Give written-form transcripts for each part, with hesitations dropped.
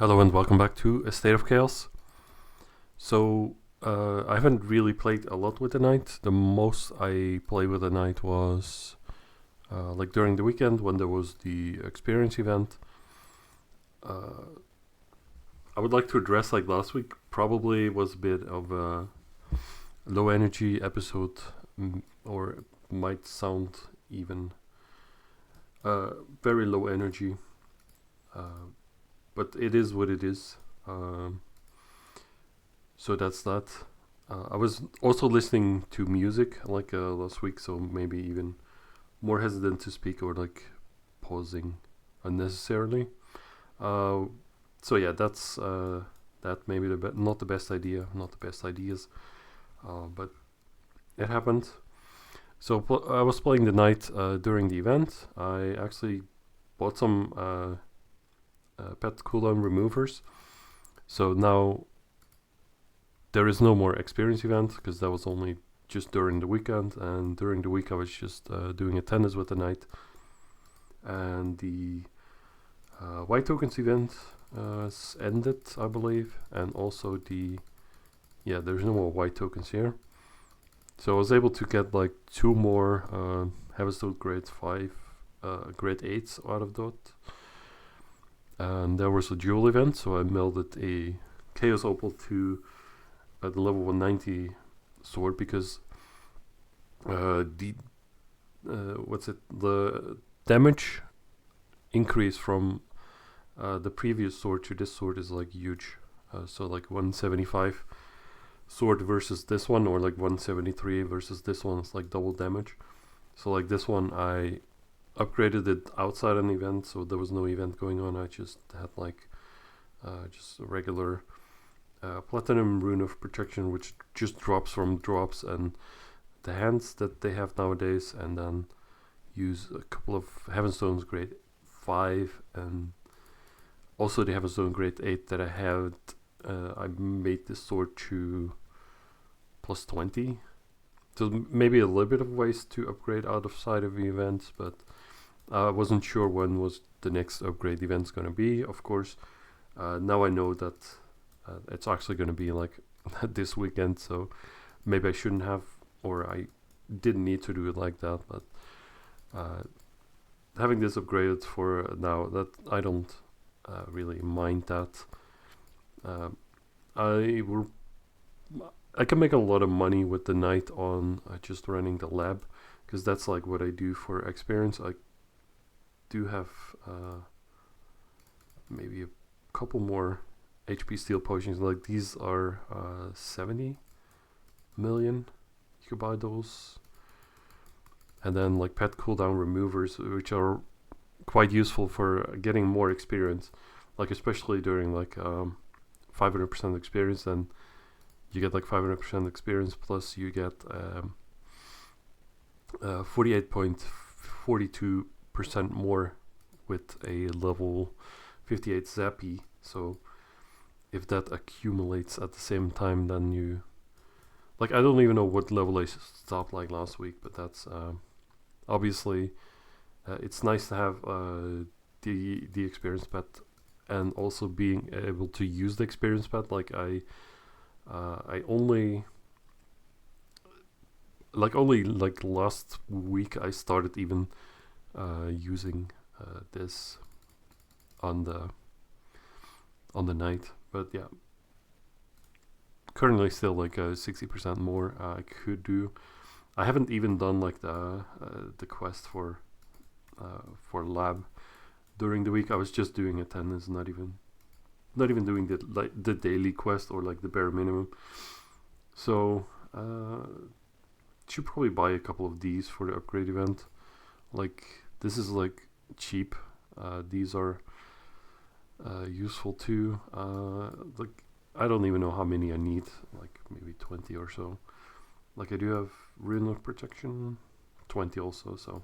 Hello and welcome back to A State of Chaos. I haven't really played a lot with the Knight. The most I played with the Knight was like during the weekend when there was the experience event. Uh, I would like to address like last week probably was a bit of a low energy episode, or might sound even very low energy, uh, but it is what it is. So that's that. I was also listening to music like last week, so maybe even more hesitant to speak or like pausing unnecessarily. Uh, so yeah, that's that maybe not the best idea, not the best ideas, but it happened. So I was playing the Knight during the event. I actually bought some pet cooldown removers. So now there is no more experience event because that was only just during the weekend, and during the week I was just doing a tennis with the Knight, and the white tokens event ended, I believe, and also there's no more white tokens here. So I was able to get like two more Heavenstone grade 5, grade 8s out of that. And there was a duel event, so I melded a Chaos Opal to the level 190 sword because the damage increase from the previous sword to this sword is like huge. So like 175 sword versus this one, or like 173 versus this one, is like double damage. So like this one I upgraded it outside an event, so there was no event going on. I just had like just a regular platinum rune of protection, which just drops from drops and the hands that they have nowadays, and then use a couple of Heavenstones grade 5, and also the Heavenstone grade 8 that I had. I made this sword to plus 20, so maybe a little bit of ways to upgrade out of side of the events, but I wasn't sure when was the next upgrade event's going to be. Of course, now I know that it's actually going to be like this weekend, so maybe I shouldn't have, or I didn't need to do it like that, but having this upgraded for now, that I don't really mind that. I will I can make a lot of money with the Knight on just running the lab, because that's like what I do for experience. I do have maybe a couple more HP steel potions. Like these are 70 million. You could buy those. And then like pet cooldown removers, which are quite useful for getting more experience. Like especially during like 500% experience, then you get like 500% experience plus you get 48.42% more with a level 58 Zappy. So if that accumulates at the same time, then you like, I don't even know what level I stopped like last week, but that's obviously it's nice to have the experience pet, and also being able to use the experience pet. Like I only like last week I started even using this on the Knight, but yeah, currently still like 60% more I could do. I haven't even done like the quest for lab during the week. I was just doing attendance, not even doing the daily quest or like the bare minimum. So should probably buy a couple of these for the upgrade event. Like this is like cheap. These are useful too. Like I don't even know how many I need. Like maybe 20 or so. Like I do have rune of protection, 20 also. So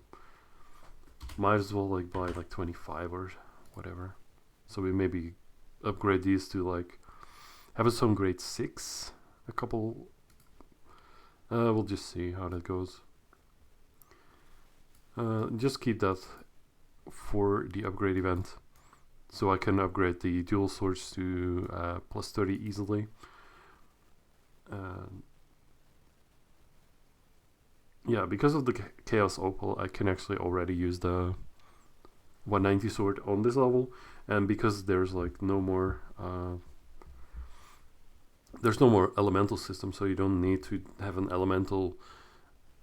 might as well like buy like 25 or whatever. So we maybe upgrade these to like have some grade 6. A couple. We'll just see how that goes. Just keep that for the upgrade event. so I can upgrade the dual swords to plus 30 easily. Yeah, because of the Chaos Opal, I can actually already use the 190 sword on this level, and because there's like no more there's no more elemental system, so you don't need to have an elemental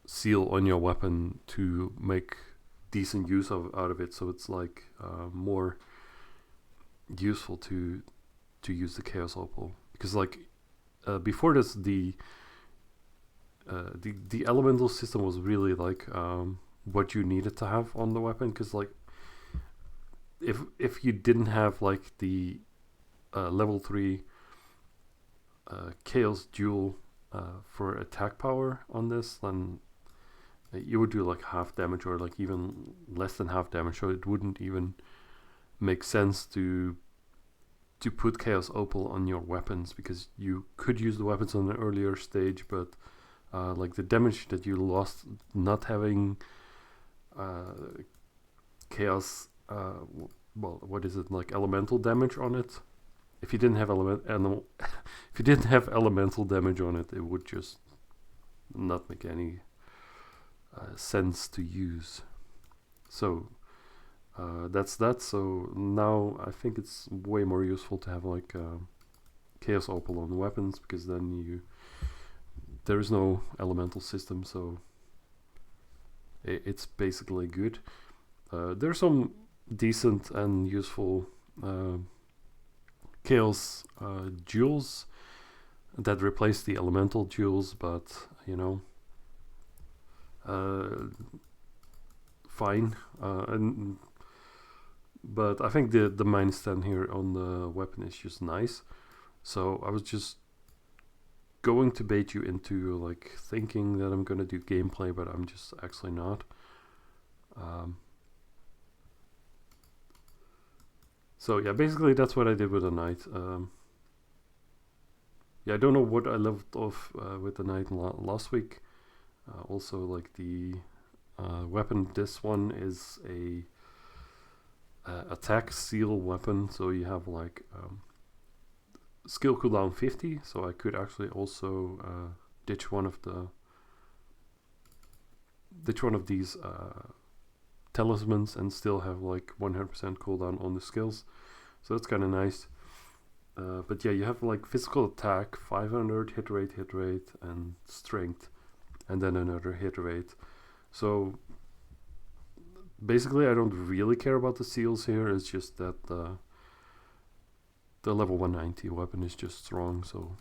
seal on your weapon to make decent use out of it. So it's like more useful to use the Chaos Opal, because like before this the elemental system was really like what you needed to have on the weapon, because like if you didn't have like the level 3 Chaos Jewel for attack power on this, then you would do like half damage or like even less than half damage, so it wouldn't even make sense to put Chaos Opal on your weapons, because you could use the weapons on an earlier stage, but like the damage that you lost not having Chaos well, what is it, like elemental damage on it? If you didn't have if you didn't have elemental damage on it, it would just not make any sense to use. So that's that. So now I think it's way more useful to have like Chaos Opal on weapons, because then there is no elemental system, so it's basically good. There's some decent and useful Chaos jewels that replace the elemental jewels, but you know, fine. But I think the -10 here on the weapon is just nice. So I was just going to bait you into like thinking that I'm gonna do gameplay, but I'm just actually not. So yeah, basically that's what I did with the knight. Yeah, I don't know what I left off with the knight last week. Also, like the weapon, this one is a attack seal weapon, so you have like skill cooldown 50. So I could actually also ditch one of these talismans and still have like 100% cooldown on the skills. So that's kind of nice. But yeah, you have like physical attack, 500 hit rate, and strength, and then another hit rate. So basically, I don't really care about the seals here. It's just that the level 190 weapon is just strong, so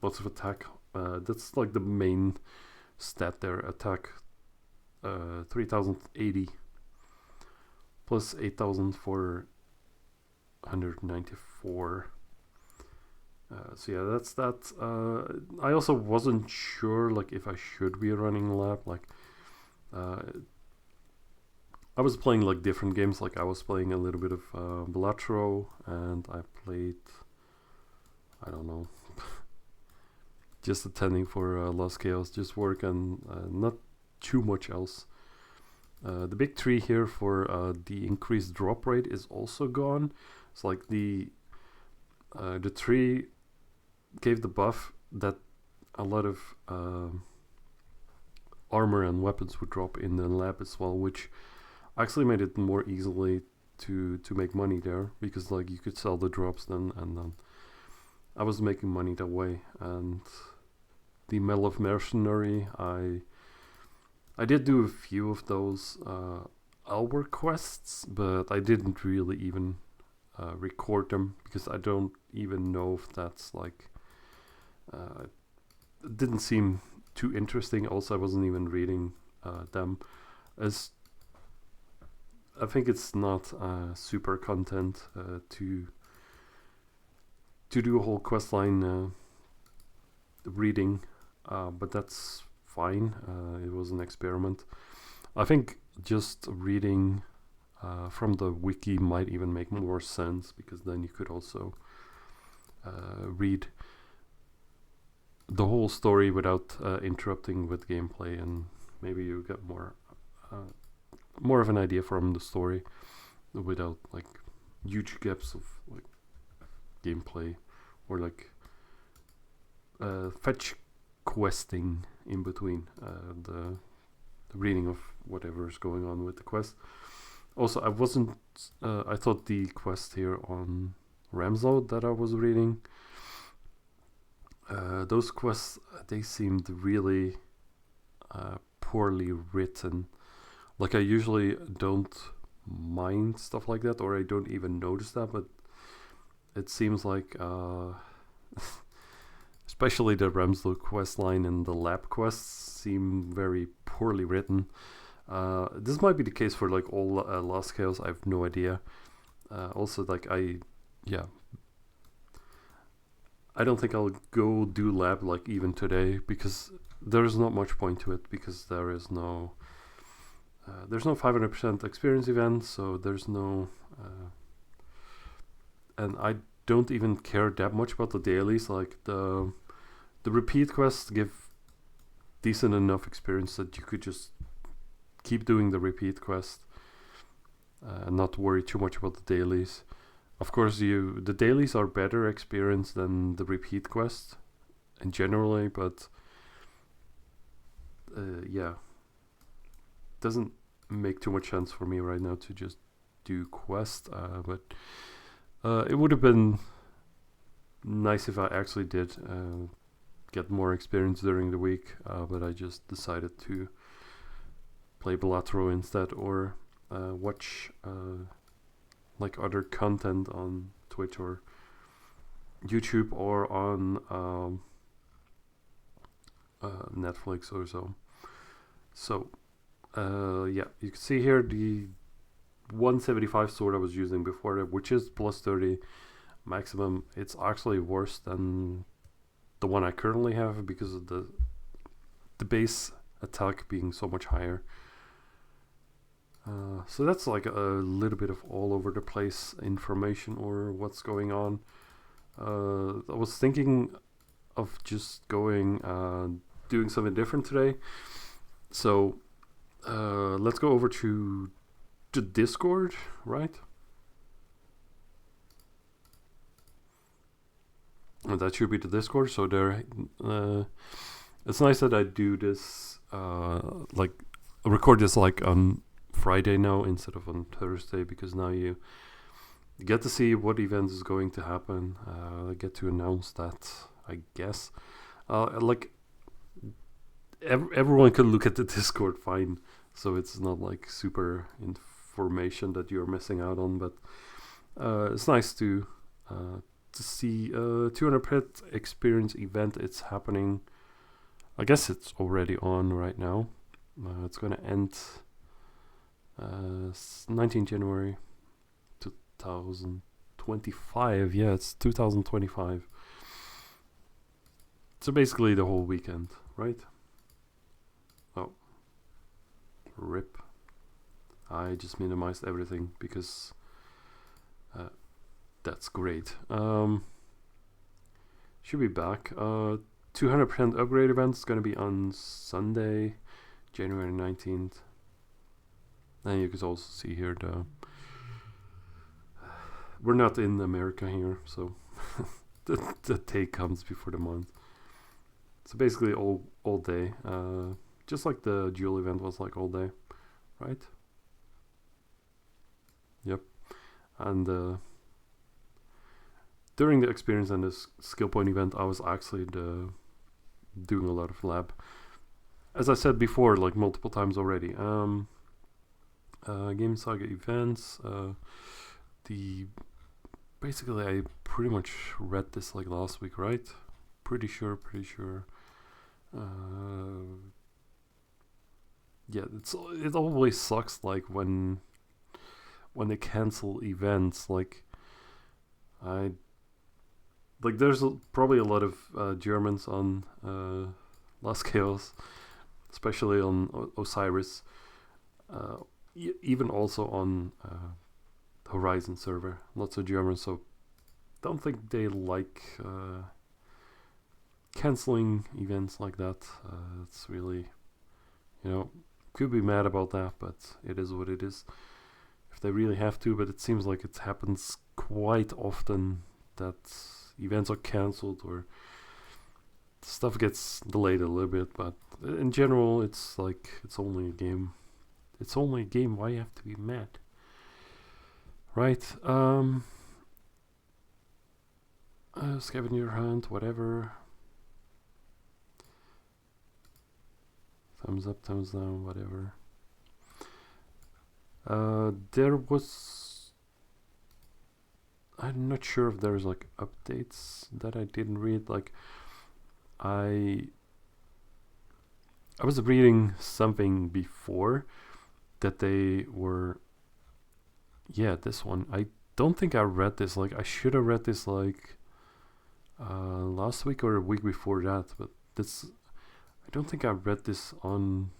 lots of attack. That's like the main stat there. Attack 3080 plus 8494. So yeah, that's that. I also wasn't sure like if I should be running lab. Like I was playing like different games. Like I was playing a little bit of Balatro, and I played, I don't know, just attending for Lost Chaos, just work, and not too much else. The big tree here for the increased drop rate is also gone. It's like the tree gave the buff that a lot of armor and weapons would drop in the lab as well, which actually made it more easily to make money there, because like you could sell the drops then, and then I was making money that way. And the Medal of Mercenary, I did do a few of those hour quests, but I didn't really even record them, because I don't even know if that's like it didn't seem too interesting. Also, I wasn't even reading them, as I think it's not super content to do a whole questline reading, but that's fine. It was an experiment. I think just reading from the wiki might even make more sense, because then you could also read the whole story without interrupting with gameplay, and maybe you get more of an idea from the story without like huge gaps of like gameplay or like fetch questing in between the reading of whatever is going on with the quest. Also, I wasn't. I thought the quest here on Ramslow that I was reading, those quests, they seemed really poorly written. Like I usually don't mind stuff like that, or I don't even notice that, but it seems like, especially the Ramslow quest line and the lab quests seem very poorly written. This might be the case for like all Lost Chaos. I have no idea. Also, like I don't think I'll go do lab like even today, because there's not much point to it, because there's no 500% experience event, so there's no and I don't even care that much about the dailies. Like the repeat quests give decent enough experience that you could just keep doing the repeat quest and not worry too much about the dailies. Of course, the dailies are better experience than the repeat quest, in generally, but doesn't make too much sense for me right now to just do quest. But it would have been nice if I actually did get more experience during the week, but I just decided to play Balatro instead, or watch like other content on Twitch or YouTube or on Netflix or so. So you can see here the 175 sword I was using before, which is plus 30 maximum. It's actually worse than the one I currently have because of the base attack being so much higher. So that's like a little bit of all over the place information or what's going on. I was thinking of just going doing something different today. So let's go over to the Discord, right? And that should be the Discord. So there, it's nice that I do this, like record this like on Friday now instead of on Thursday, because now you get to see what event is going to happen. I get to announce that, I guess. Like everyone can look at the Discord fine, so it's not like super information that you're missing out on. But it's nice to see 200 pet experience event. It's happening. I guess it's already on right now. It's going to end 19 January 2025. Yeah, it's 2025. So basically the whole weekend, right? Oh, rip. I just minimized everything because that's great. Should be back. 200% upgrade event is going to be on Sunday, January 19th. And you can also see here we're not in America here, so the day comes before the month. So basically all day, just like the Jewel event was like all day, right? Yep. And during the experience and this skill point event, I was actually doing a lot of lab. As I said before, like multiple times already. Game Saga events. Basically I pretty much read this like last week, right? Pretty sure. Yeah, it always sucks like when they cancel events. Like there's probably a lot of Germans on Last Chaos, especially on Osiris. Even also on Horizon server, lots of Germans, so don't think they like canceling events like that. It's really, could be mad about that, but it is what it is. If they really have to, but it seems like it happens quite often that events are cancelled or stuff gets delayed a little bit. But in general, it's like it's only a game. It's only a game. Why you have to be mad? Right. Scavenger hunt, whatever. Thumbs up, thumbs down, whatever. There was... I'm not sure if there's like updates that I didn't read. Like, I was reading something before that they were... Yeah, this one. I don't think I read this. Like, I should have read this like last week or a week before that. But this... I don't think I read this on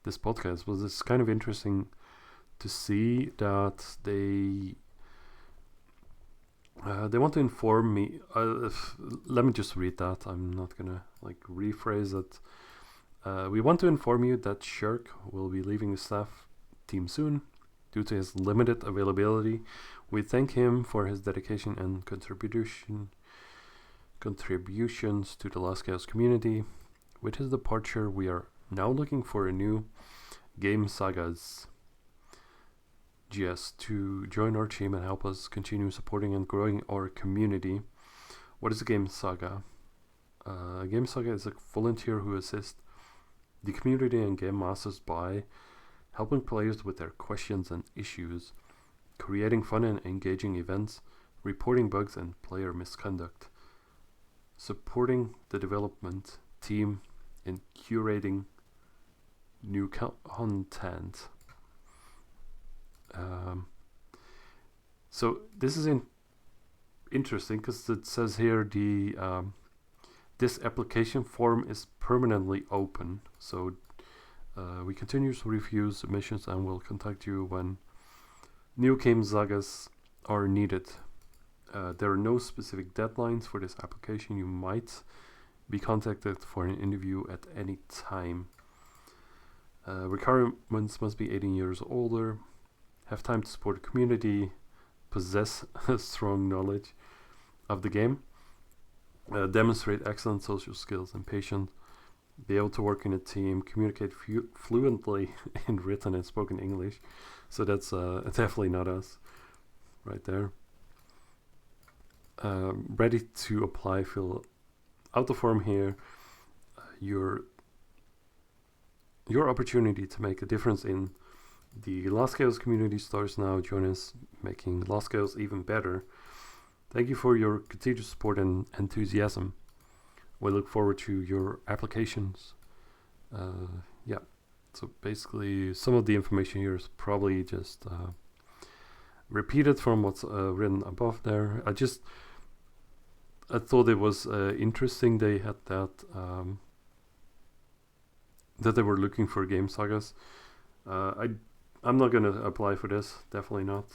this podcast. But it's kind of interesting to see that they want to inform me. Let me just read that. I'm not gonna like rephrase it. We want to inform you that Shirk will be leaving the staff team soon due to his limited availability. We thank him for his dedication and contributions to the Lost Chaos community. With his departure, we are now looking for a new Game Sagas GS to join our team and help us continue supporting and growing our community. What is a Game Saga? A Game Saga is a volunteer who assists the community and game masters by helping players with their questions and issues, creating fun and engaging events, reporting bugs and player misconduct, supporting the development team in curating new content. So this is interesting because it says here this application form is permanently open. So we continue to review submissions and will contact you when new game sagas are needed. There are no specific deadlines for this application. You might be contacted for an interview at any time. Requirements must be 18 years or older, have time to support the community, possess a strong knowledge of the game, demonstrate excellent social skills and patience, be able to work in a team, communicate fluently in written and spoken English. So that's definitely not us right there. Ready to apply, fill out the form here. Your opportunity to make a difference in the Lost Chaos community starts now. Join us, making Lost Chaos even better. Thank you for your continued support and enthusiasm. We look forward to your applications. Yeah, so basically some of the information here is probably just repeated from what's written above there. I thought it was interesting they had that that they were looking for game sagas. I'm not gonna apply for this. Definitely not.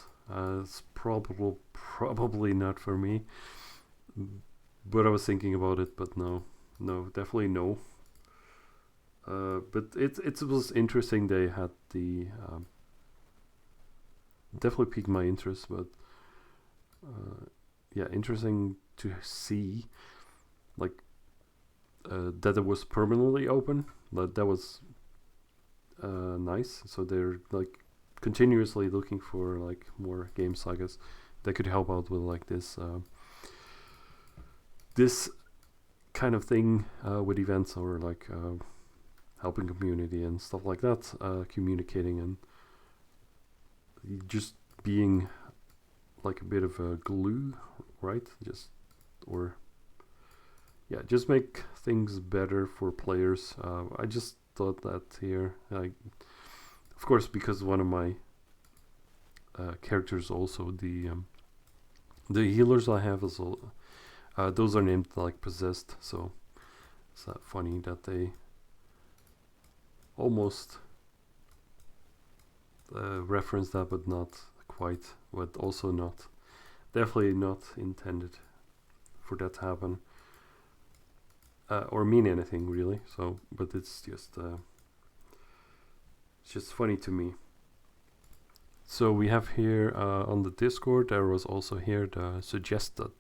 It's probably not for me. But I was thinking about it. But no, definitely no. But it was interesting. They had the definitely piqued my interest. But yeah, interesting to see like that it was permanently open. That was nice. So they're like continuously looking for like more game sagas that could help out with like this this kind of thing with events or like helping community and stuff like that, communicating and just being like a bit of a glue, right? Just make things better for players. I just thought that here, of course, because one of my characters also the healers I have is those are named like possessed. So it's not funny that they almost reference that, but not quite. But also not, definitely not intended for that to happen. Or mean anything really. So, but it's just funny to me. So we have here on the Discord, there was also here the suggested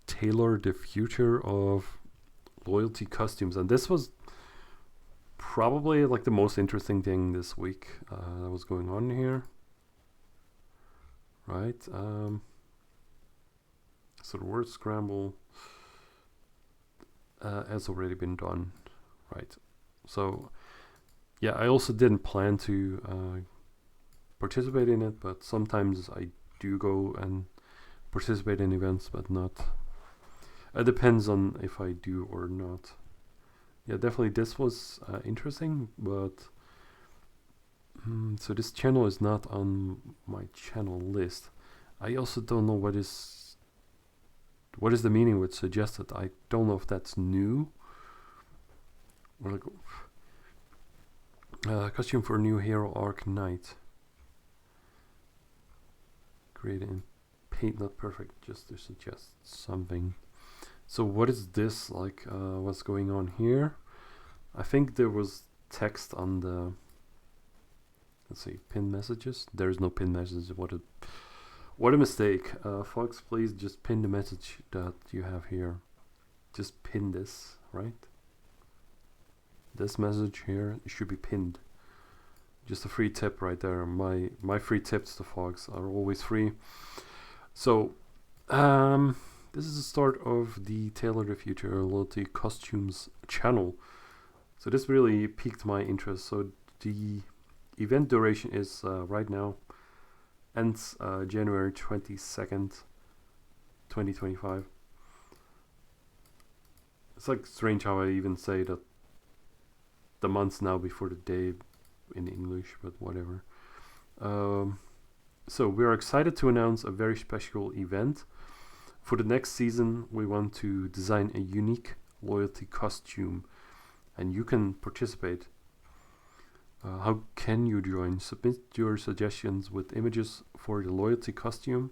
tailor the future of loyalty costumes, and this was probably like the most interesting thing this week that was going on here, right? So the word scramble has already been done, right? So yeah, I also didn't plan to participate in it, but sometimes I do go and participate in events, but not. It depends on if I do or not. Yeah, definitely this was interesting, but so this channel is not on my channel list. I also don't know what is the meaning with suggested. I don't know if that's new. Or like costume for new hero arc knight. Created in paint, not perfect, just to suggest something. So what is this like? What's going on here? I think there was text on the. Let's see, pinned messages. There's no pinned messages. What a mistake. Fox, please just pin the message that you have here. Just pin this, right? This message here should be pinned. Just a free tip right there. My free tips to Fox are always free. So, this is the start of the Tailor the Future Loyalty Costumes channel. So this really piqued my interest. So the event duration is right now ends January 22nd, 2025. It's like strange how I even say that the months now before the day in English, but whatever. So we're excited to announce a very special event. For the next season, we want to design a unique loyalty costume, and you can participate. How can you join? Submit your suggestions with images for the loyalty costume.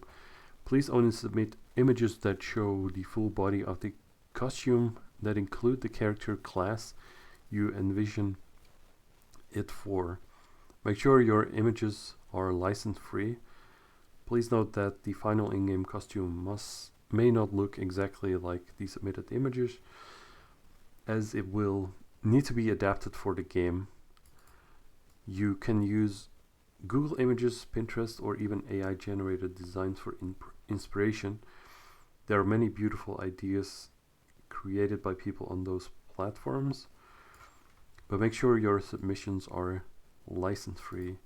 Please only submit images that show the full body of the costume, that include the character class you envision it for. Make sure your images are license free. Please note that the final in-game costume may not look exactly like the submitted images, as it will need to be adapted for the game. You can use Google Images, Pinterest, or even AI generated designs for inspiration. There are many beautiful ideas created by people on those platforms, but make sure your submissions are license free.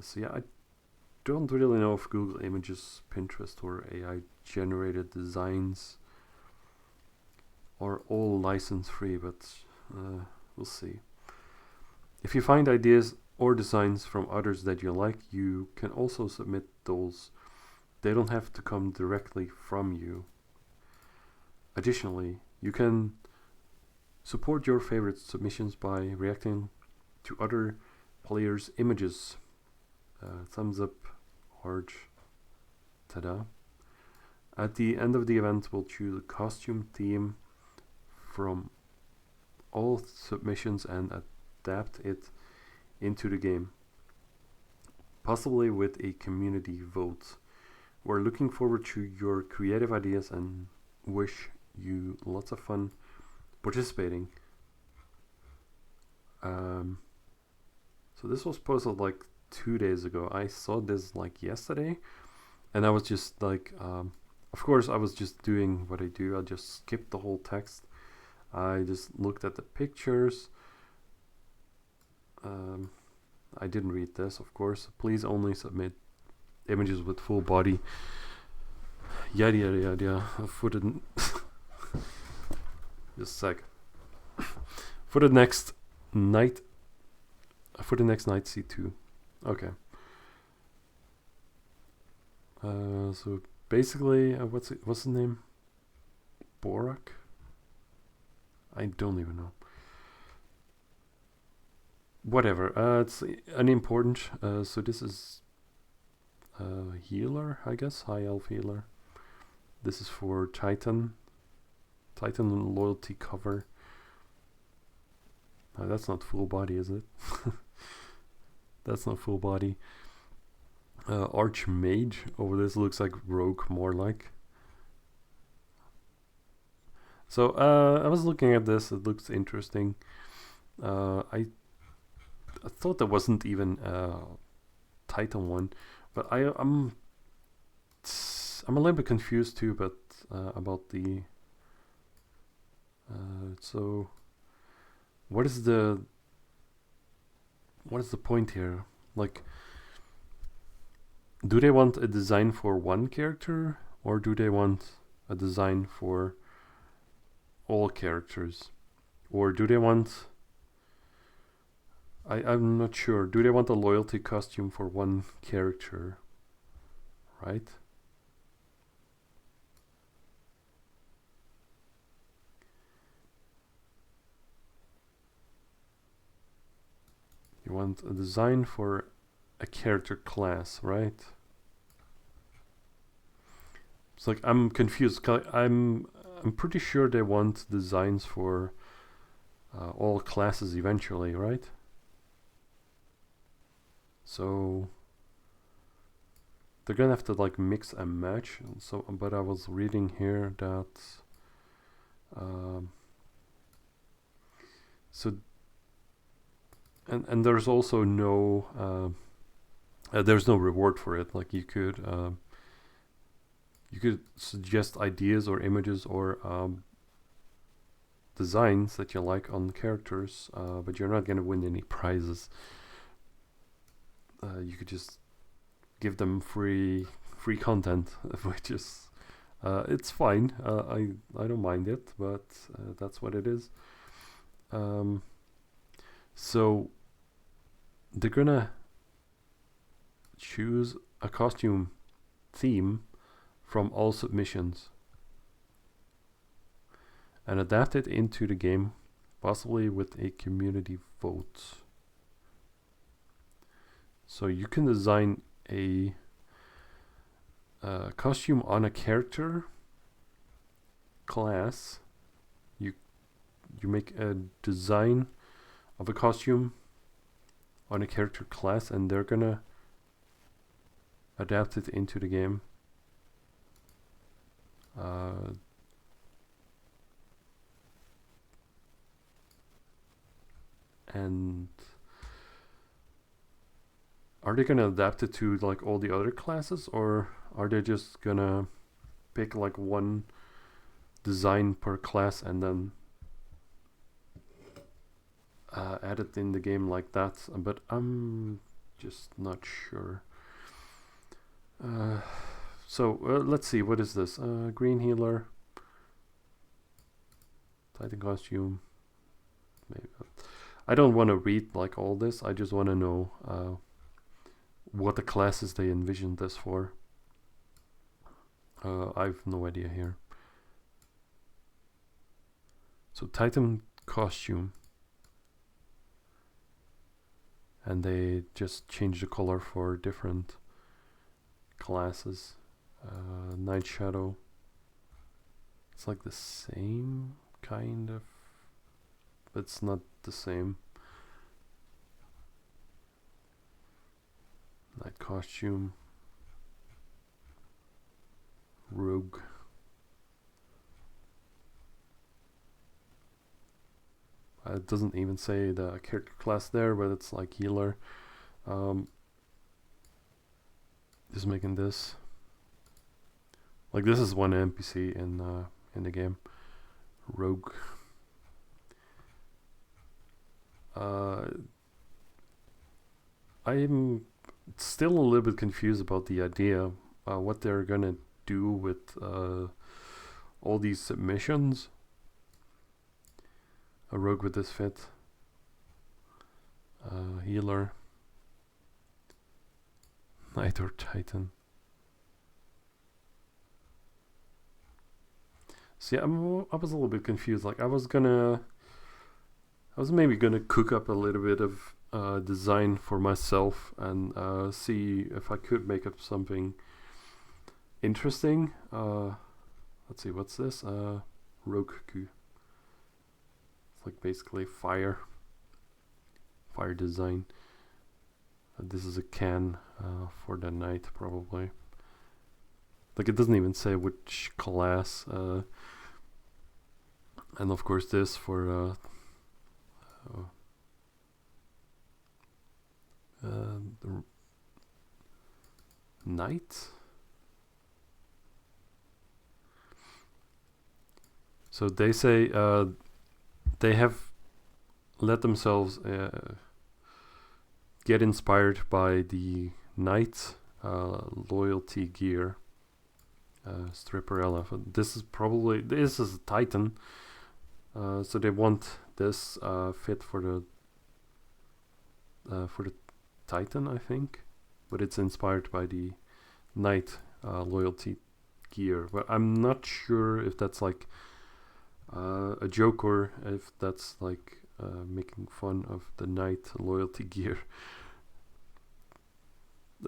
So yeah, I don't really know if Google Images, Pinterest, or AI generated designs are all license free, but we'll see. If you find ideas or designs from others that you like, you can also submit those. They don't have to come directly from you. Additionally, you can support your favorite submissions by reacting to other players' images. Thumbs up, heart, tada. At the end of the event, we'll choose a costume theme from all submissions and adapt it into the game, possibly with a community vote. We're looking forward to your creative ideas and wish you lots of fun participating. So this was posted like 2 days ago. I saw this like yesterday, and I was just like, of course I was just doing what I do. I just skipped the whole text. I just looked at the pictures. I didn't read this, of course. Please only submit images with full body. Yada yada yada. For the just a sec. For the next night. For the next night C2. Okay. So basically, what's the name? Borak? I don't even know. Whatever. It's unimportant. So this is healer, I guess. High elf healer. This is for Titan. Titan loyalty cover. That's not full body, is it? That's not full body. Archmage over this looks like rogue more like. So I was looking at this. It looks interesting. I thought there wasn't even a Titan one, but I'm a little bit confused too. But about the so what is the point here? Like, do they want a design for one character, or do they want a design for all characters, or do they want? I'm not sure. Do they want a loyalty costume for one character? Right? You want a design for a character class, right? It's like I'm confused. I'm pretty sure they want designs for all classes eventually, right? So they're gonna have to like mix and match. So, but I was reading here that so and there's also no there's no reward for it. Like you could suggest ideas or images or designs that you like on characters, but you're not gonna win any prizes. You could just give them free content, which is it's fine. I don't mind it, but that's what it is. So they're gonna choose a costume theme from all submissions and adapt it into the game, possibly with a community vote. So you can design a costume on a character class. You make a design of a costume on a character class, and they're gonna adapt it into the game. And are they gonna adapt it to like all the other classes, or are they just gonna pick like one design per class and then add it in the game like that? But I'm just not sure. So let's see, what is this? Green healer, Titan costume. Maybe I don't want to read like all this. I just want to know what the classes they envisioned this for. I've no idea here. So Titan costume, and they just change the color for different classes. Night Shadow, it's like the same kind of, but it's not the same. Night costume, rogue. It doesn't even say the character class there, but it's like healer. Just making this. Like this is one NPC in the game. Rogue. I'm still a little bit confused about the idea, what they're gonna do with all these submissions. A rogue with this fit. Healer. Knight or Titan. See, I was a little bit confused. Like I was maybe gonna cook up a little bit of design for myself and see if I could make up something interesting. Let's see, what's this? Roku. It's like basically fire design. This is a can for the knight, probably. Like, it doesn't even say which class. And of course this for the knight. So they say they have let themselves get inspired by the knight loyalty gear Stripperella. This is a Titan, so they want this fit for the Titan, I think, but it's inspired by the knight loyalty gear. But I'm not sure if that's like a joke or if that's like making fun of the knight loyalty gear.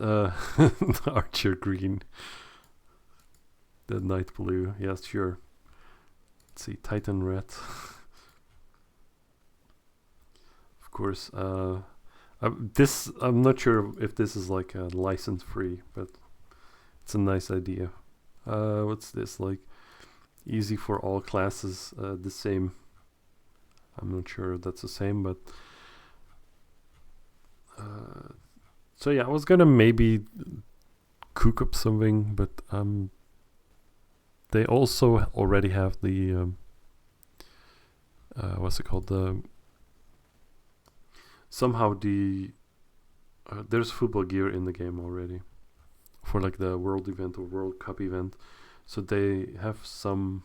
Archer green, the knight blue. Yes, sure. Let's see, Titan red. Of course. I'm not sure if this is like a license free, but it's a nice idea. What's this like? Easy for all classes. The same. I'm not sure if that's the same, but so yeah, I was gonna maybe cook up something, but they also already have the what's it called? Somehow there's football gear in the game already for like the World event or World Cup event, so they have some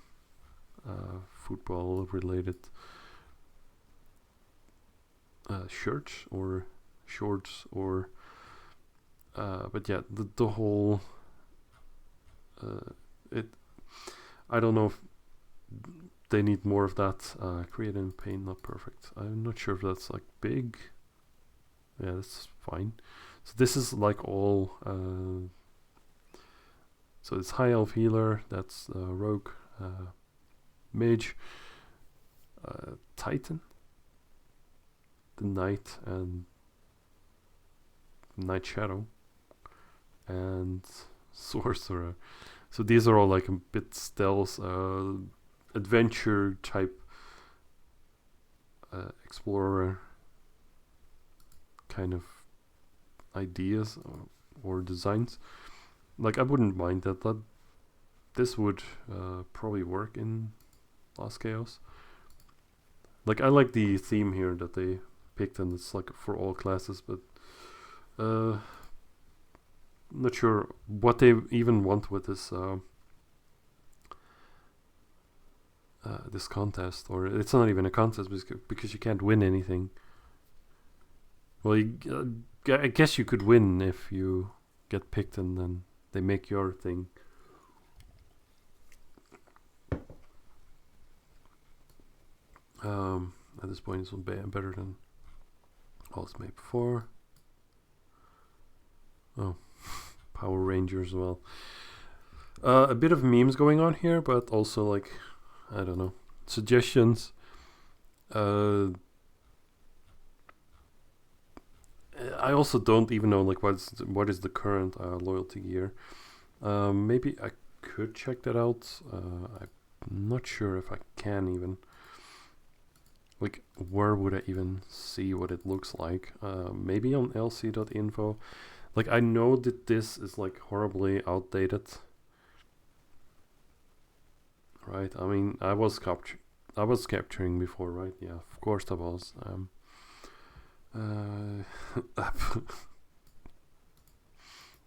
football related shirts or shorts or but yeah, the whole I don't know if they need more of that. Create in Paint, not perfect. I'm not sure if that's like big. Yeah, that's fine. So this is like all. So it's High Elf Healer. That's Rogue, Mage, Titan, the Knight, and Night Shadow, and Sorcerer. So these are all like a bit stealth, adventure type, explorer kind of ideas or designs. Like I wouldn't mind that this would probably work in Lost Chaos. Like I like the theme here that they picked, and it's like for all classes, but not sure what they even want with this this contest, or it's not even a contest because you can't win anything. Well, I guess you could win if you get picked and then they make your thing. At this point, it's better than all it's made before. Oh, Power Rangers as well. A bit of memes going on here, but also like, I don't know, suggestions. I also don't even know like what is the current loyalty gear. Maybe I could check that out. I'm not sure if I can even. Like, where would I even see what it looks like? Maybe on lc.info. Like, I know that this is like horribly outdated. Right? I mean, I was capturing before, right? Yeah, of course I was.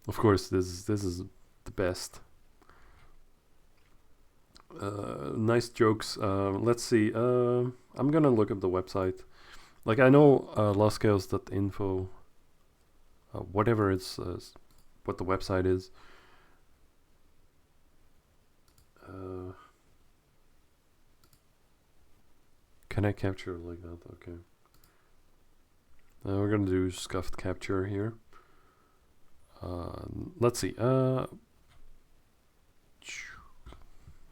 Of course, this is the best. Nice jokes. Let's see. I'm gonna look up the website. Like I know lostchaos.info. Whatever it's what the website is. Can I capture like that? Okay. We're gonna do scuffed capture here. Let's see.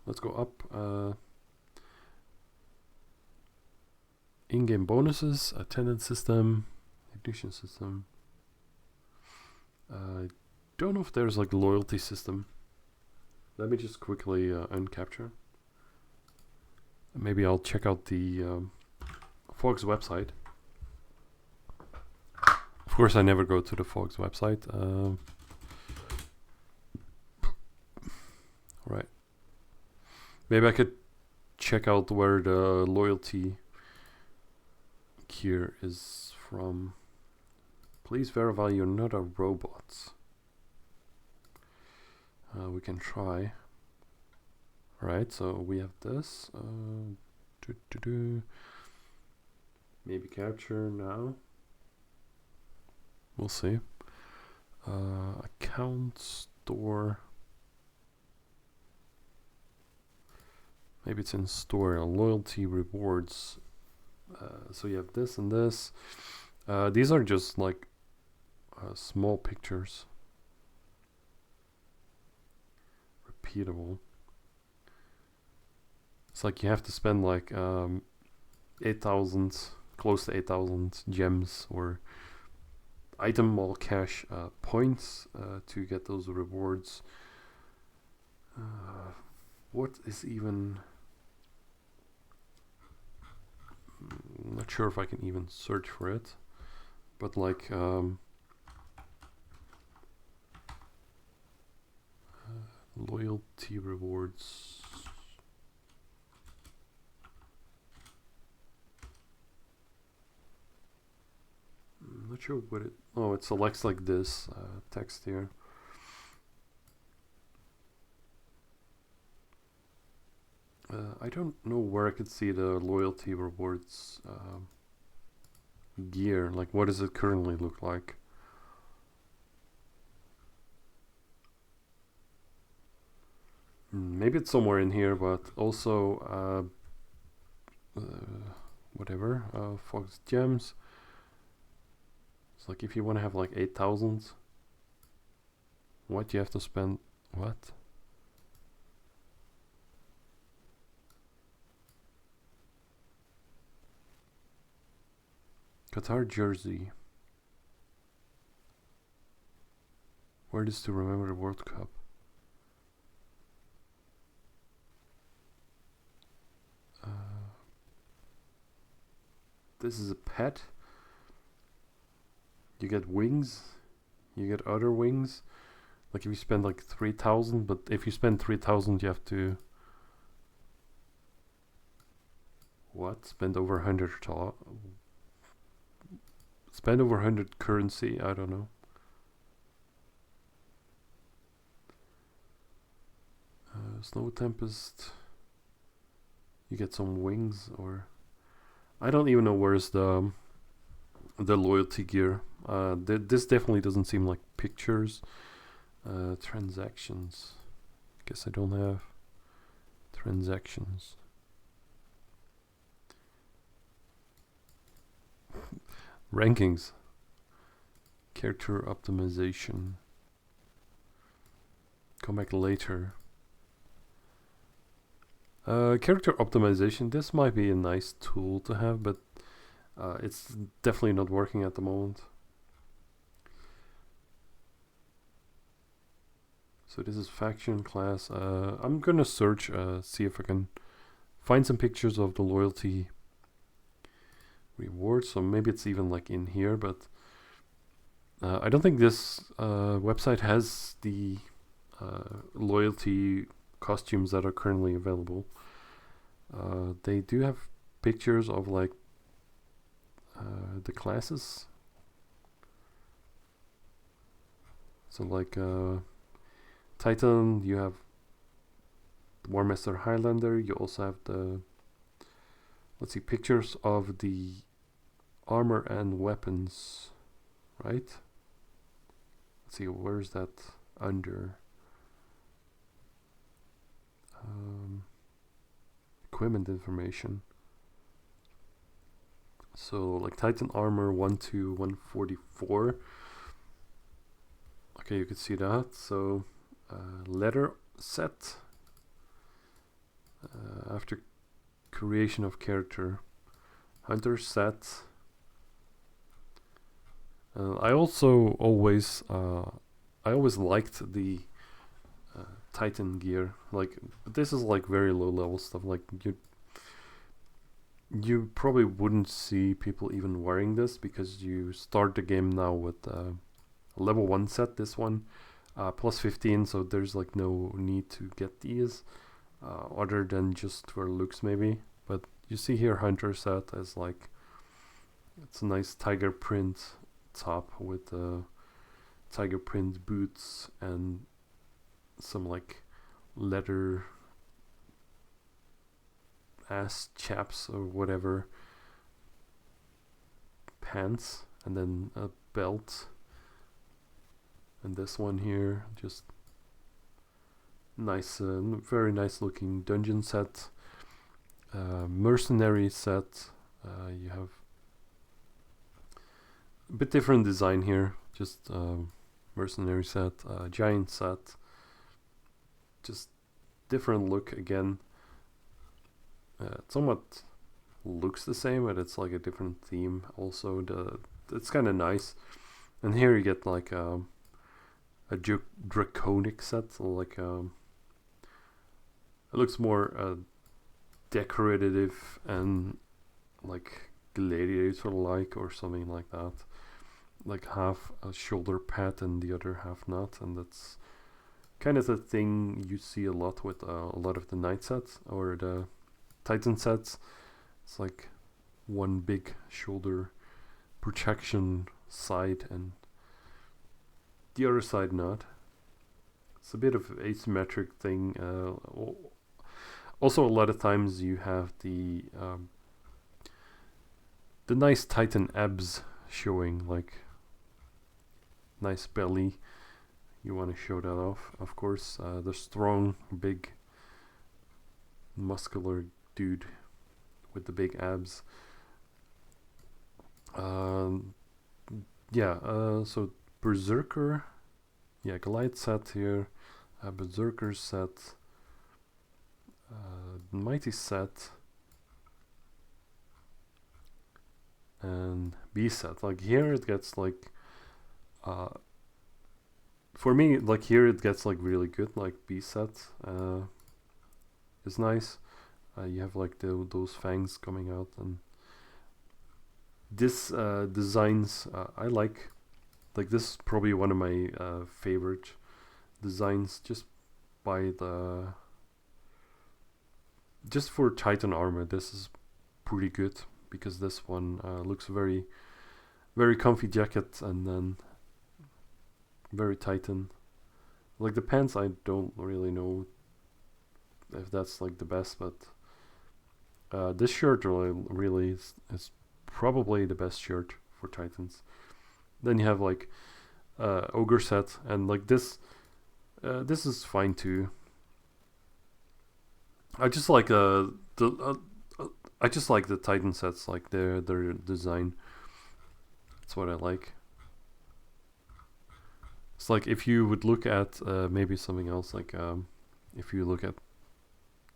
Let's go up. In-game bonuses, attendance system, ignition system. I don't know if there's like a loyalty system. Let me just quickly uncapture. Maybe I'll check out the Fox website. Of course, I never go to the Fox website. Right. Maybe I could check out where the loyalty gear is from. Please verify you're not a robot. We can try. Alright, so we have this. Maybe capture now. We'll see. Account store. Maybe it's in store. Loyalty rewards. So you have this and this. These are just like small pictures. Repeatable. It's like you have to spend like 8,000, close to 8,000 gems or item mall cash points to get those rewards. What is even... I'm not sure if I can even search for it, but like loyalty rewards. I'm not sure what it... Oh, it selects like this text here. I don't know where I could see the loyalty rewards gear. Like, what does it currently look like? Maybe it's somewhere in here, but also whatever. Fox Gems. It's like if you want to have like 8,000, what you have to spend? What? Qatar jersey. Where is to remember the World Cup? This is a pet. You get wings. You get other wings. Like if you spend like 3,000, but if you spend 3,000, you have to... What? Spend over 100 spend over 100 currency, I don't know. Snow Tempest. You get some wings, or I don't even know where's the loyalty gear. This definitely doesn't seem like pictures. Transactions. Guess I don't have transactions. Rankings. Character optimization. Come back later. Character optimization. This might be a nice tool to have, but it's definitely not working at the moment. So this is faction class. I'm gonna search, see if I can find some pictures of the loyalty rewards. So maybe it's even like in here, but I don't think this website has the loyalty costumes that are currently available. They do have pictures of like the classes. So like Titan, you have War Master Highlander. You also have the, let's see, pictures of the armor and weapons, right? Let's see, where's that under? Equipment information. So like Titan armor 1 to 144. Okay, you can see that. So leather set. After creation of character, hunter set. I also I always liked the Titan gear. Like this is like very low level stuff. Like you probably wouldn't see people even wearing this because you start the game now with level 1 set, this one, plus 15, so there's like no need to get these other than just for looks maybe. But you see here Hunter set as like, it's a nice tiger print top with tiger print boots and some like leather ass chaps or whatever pants, and then a belt, and this one here just nice, very nice looking dungeon set, mercenary set. You have a bit different design here, just mercenary set, giant set, just different look again. It somewhat looks the same, but it's like a different theme also. It's kind of nice. And here you get like a draconic set, like it looks more decorative and like gladiator like or something like that, like half a shoulder pad and the other half not. And that's kind of the thing you see a lot with a lot of the knight sets or the Titan sets. It's like one big shoulder protection side and the other side not. It's a bit of asymmetric thing. Also, a lot of times you have the nice Titan abs showing, like nice belly. You want to show that off, of course. The strong, big, muscular dude with the big abs. So Berserker, Goliath set here, Berserker set, Mighty set, and B set. Like here it gets like, for me, like here it gets like really good. Like B set is nice. You have like those fangs coming out, and this designs I like. Like this is probably one of my favorite designs, just for Titan armor. This is pretty good because this one looks very, very comfy jacket, and then very Titan. Like the pants, I don't really know if that's like the best, but this shirt really is probably the best shirt for Titans. Then you have like ogre set, and like this is fine too. I just like the Titan sets, like their design. That's what I like. It's like if you would look at maybe something else, like if you look at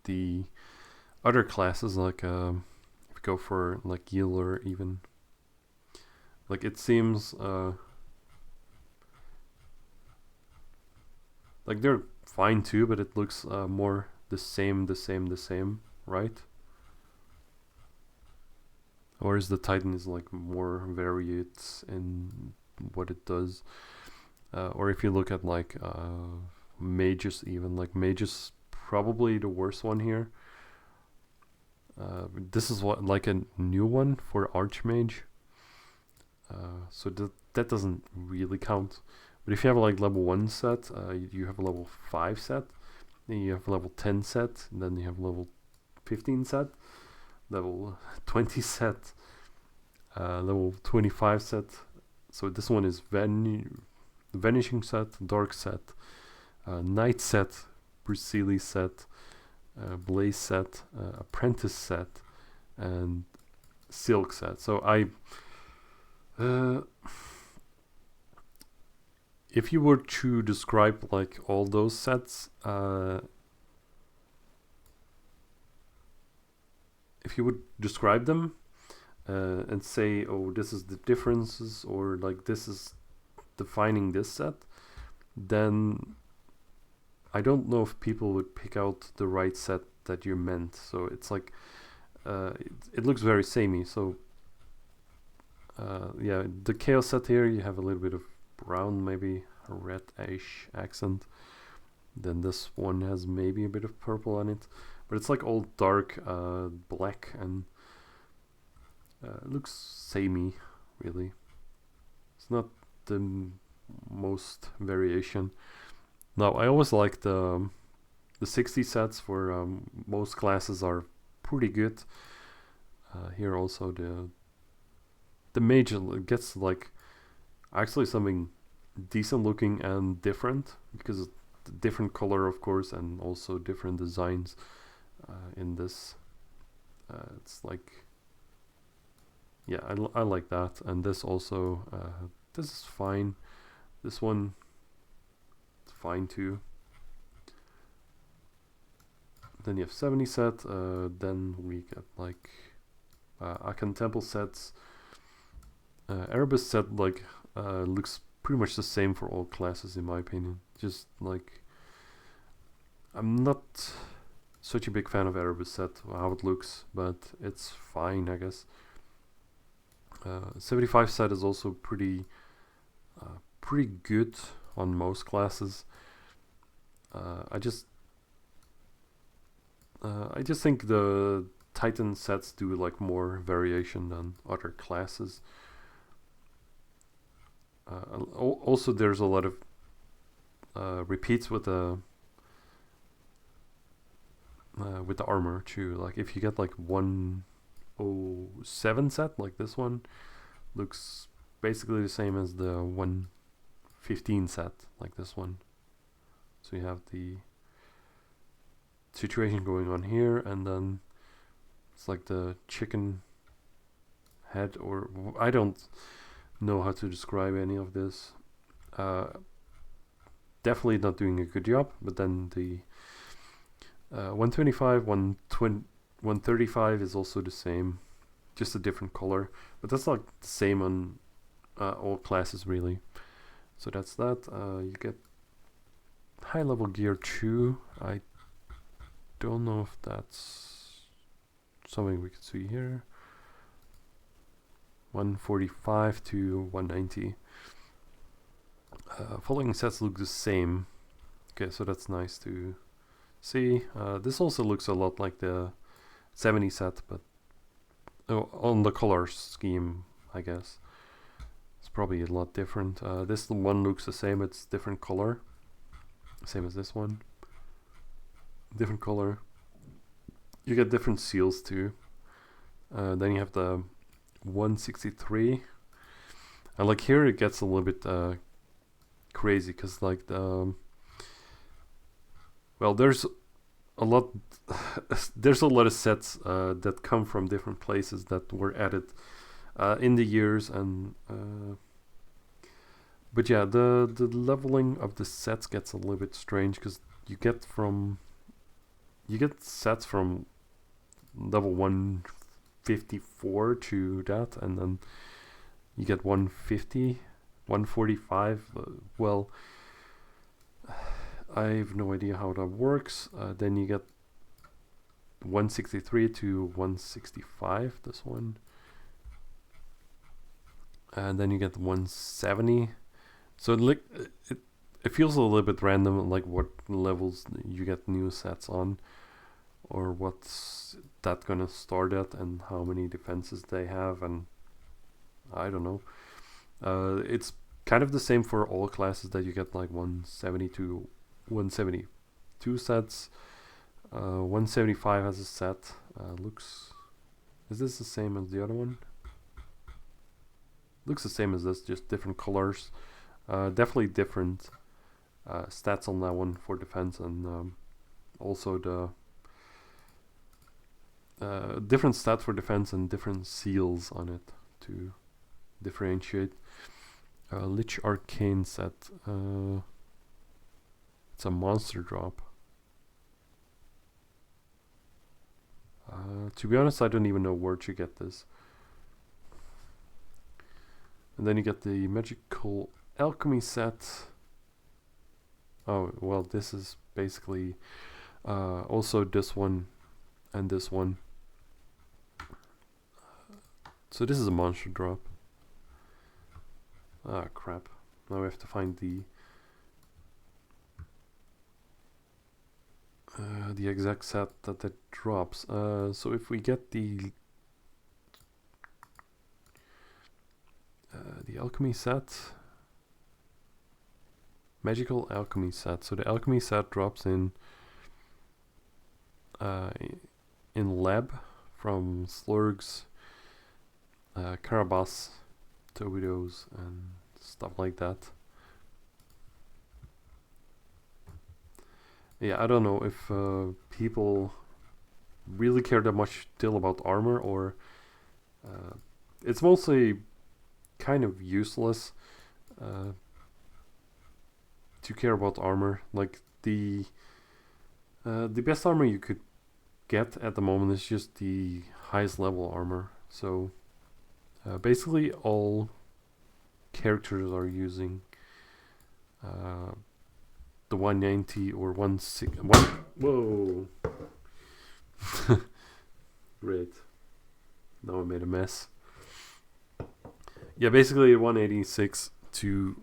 the other classes, like if you go for like healer even, like it seems like they're fine too, but it looks more the same, right? Whereas the Titan is like more varied in what it does. Or if you look at like mages, even like mages, probably the worst one here. This is what like a new one for Archmage. So that doesn't really count. But if you have like level 1 set, you have a level 5 set, then you have a level 10 set, and then you have level 15 set, level 20 set, level 25 set. So this one is Vanishing set, Dark set, Knight set, Brusili set, Blaze set, Apprentice set, and Silk set. So if you were to describe like all those sets, if you would describe them, and say, oh, this is the differences, or like this is defining this set, then I don't know if people would pick out the right set that you meant. So it's like it looks very samey. So yeah, the chaos set here, you have a little bit of brown, maybe a reddish accent. Then this one has maybe a bit of purple on it, but it's like all dark black, and it looks samey, really. It's not the most variation. Now, I always like the 60 sets for most classes are pretty good. Here also the mage gets like actually something decent looking and different, because the different color, of course, and also different designs in this. It's like, yeah, I like that. And this also, this is fine. This one, it's fine too. Then you have 70 set. Then we get like Akan Temple sets. Erebus set like looks pretty much the same for all classes, in my opinion. Just like, I'm not such a big fan of Erebus set, how it looks, but it's fine, I guess. 75 set is also pretty good on most classes. I just think the Titan sets do like more variation than other classes. Also, there's a lot of repeats with the armor too. Like if you get like 107 set, like this one, looks basically the same as the 115 set, like this one. So you have the situation going on here, and then it's like the chicken head, or I don't know how to describe any of this. Definitely not doing a good job, but then the 125, 135 is also the same, just a different color, but that's like the same on all classes really. So that's that. You get high level gear 2. I don't know if that's something we can see here. 145 to 190. Following sets look the same. Okay, so that's nice to see. This also looks a lot like the 70 set, but on the color scheme, I guess. It's probably a lot different. This one looks the same, it's different color. Same as this one. Different color. You get different seals too. Then you have the 163. And like here it gets a little bit crazy, because like the well, there's a lot of sets that come from different places that were added in the years, and but yeah, the leveling of the sets gets a little bit strange, because you get sets from level 154 to that, and then you get 150, 145. Well, I have no idea how that works. Then you get 163 to 165, this one. And then you get 170. So it feels a little bit random, like what levels you get new sets on, or what's that gonna start at, and how many defenses they have, and I don't know. It's kind of the same for all classes, that you get like 170 to 172 sets. 175 has a set. Is this the same as the other one? Looks the same as this, just different colors. Definitely different stats on that one for defense, and also the different stats for defense and different seals on it to differentiate. Lich Arcane set. It's a monster drop. To be honest, I don't even know where to get this. And then you get the magical alchemy set. Oh, well, this is basically also this one and this one. So this is a monster drop. Ah, crap. Now we have to find the exact set that drops. So if we get the alchemy set, magical alchemy set. So the alchemy set drops in lab from Slurgs, Karabas, Tobidos, and stuff like that. Yeah, I don't know if people really care that much still about armor, or it's mostly kind of useless to care about armor. Like the best armor you could get at the moment is just the highest level armor. So basically all characters are using the 190 or 16. Whoa! Great. Now I made a mess. Yeah, basically 186 to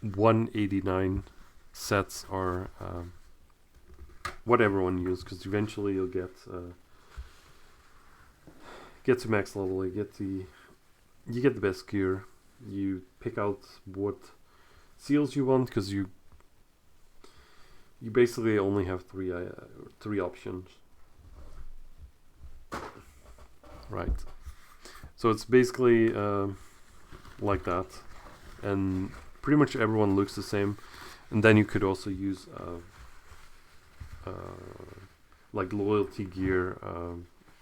189 sets are what everyone uses, because eventually you'll get to max level. You get the best gear. You pick out what seals you want, because you basically only have three options. Right. So it's basically like that, and pretty much everyone looks the same. And then you could also use like loyalty gear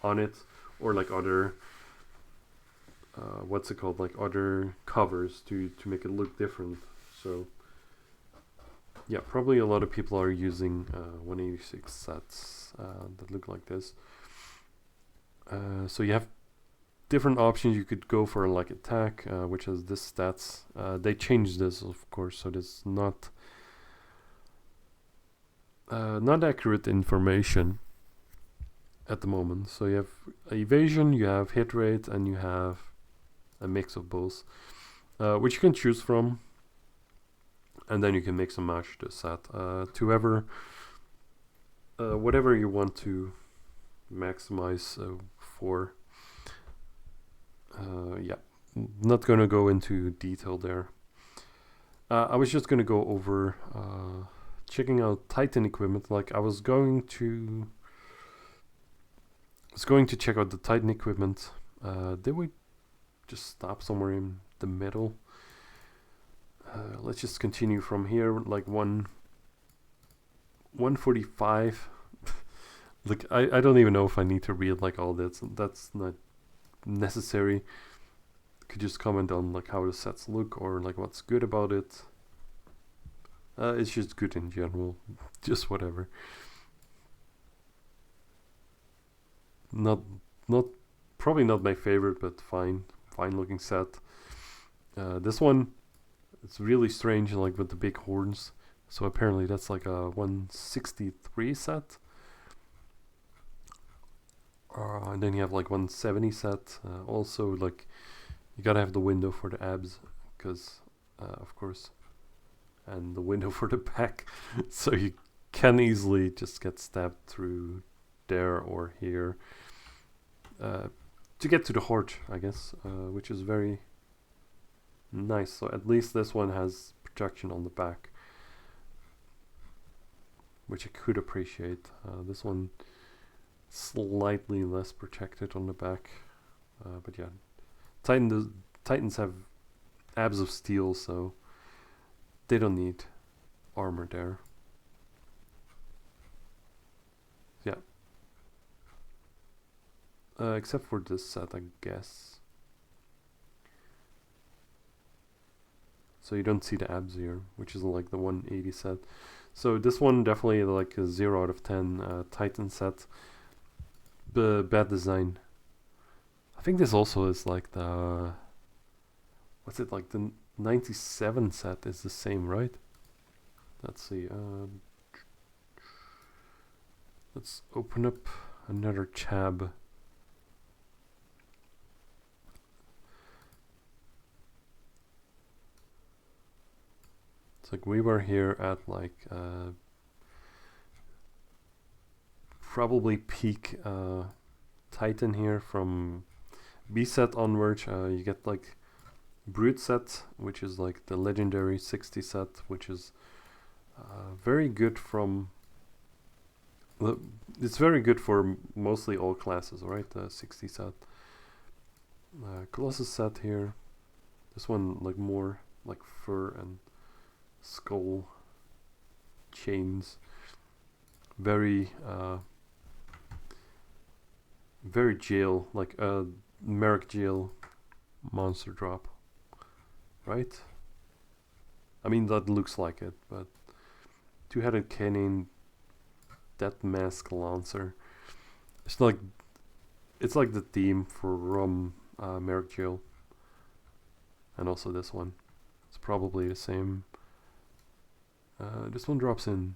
on it, or like other what's it called, like other covers to make it look different. So yeah, probably a lot of people are using 186 sets that look like this. So you have different options. You could go for like attack, which has this stats. They changed this, of course, so there's not accurate information at the moment. So you have evasion, you have hit rate, and you have a mix of both, which you can choose from, and then you can mix and match the set to whatever you want to maximize for. Yeah, not gonna go into detail there. I was just gonna go over checking out Titan equipment. Like I was going to check out the Titan equipment. Did we just stop somewhere in the middle? Let's just continue from here, like 145. Like I don't even know if I need to read like all this. That's not necessary. Could just comment on like how the sets look, or like what's good about it. It's just good in general. Just whatever. Not probably not my favorite, but fine looking set. This one, it's really strange, like with the big horns. So apparently that's like a 163 set. And then you have like 170 set. Also, like you gotta have the window for the abs, because of course, and the window for the back, so you can easily just get stabbed through there or here to get to the heart, I guess, which is very nice. So at least this one has protection on the back, which I could appreciate. This one slightly less protected on the back, but yeah, Titans have abs of steel, so they don't need armor there. Yeah, except for this set, I guess. So you don't see the abs here, which is like the 180 set. So this one definitely like a 0 out of 10 Titan set. Bad design. I think this also is like the what's it like? The 97 set is the same, right? Let's see. Let's open up another tab. It's like we were here at like probably peak Titan here from B set onwards. You get like Brute set, which is like the legendary 60 set, which is very good from. It's very good for mostly all classes, right? The 60 set. Colossus set here. This one like more like fur and skull chains. Very very jail, like Merrick jail monster drop, right? I mean that looks like it, but two-headed canine, death mask lancer. It's like the theme for Merrick jail, and also this one. It's probably the same. This one drops in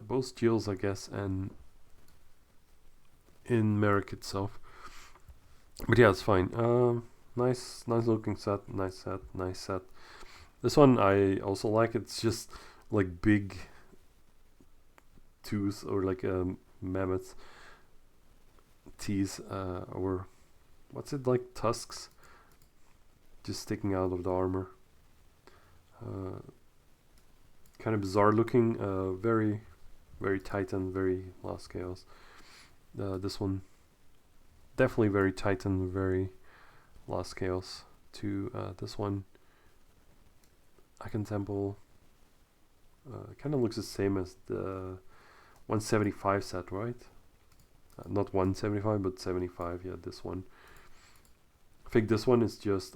both jails, I guess, and in Merrick itself. But yeah, it's fine. Nice looking set. Nice set. This one I also like. It's just like big tooth or like mammoth teeth, or what's it like, tusks, just sticking out of the armor. Kind of bizarre looking. Very Titan, very Lost Chaos. This one definitely very Titan, very Lost Chaos. To this one, Icon Temple kind of looks the same as the 175 set, right? Not 175, but 75. Yeah, this one. I think this one is just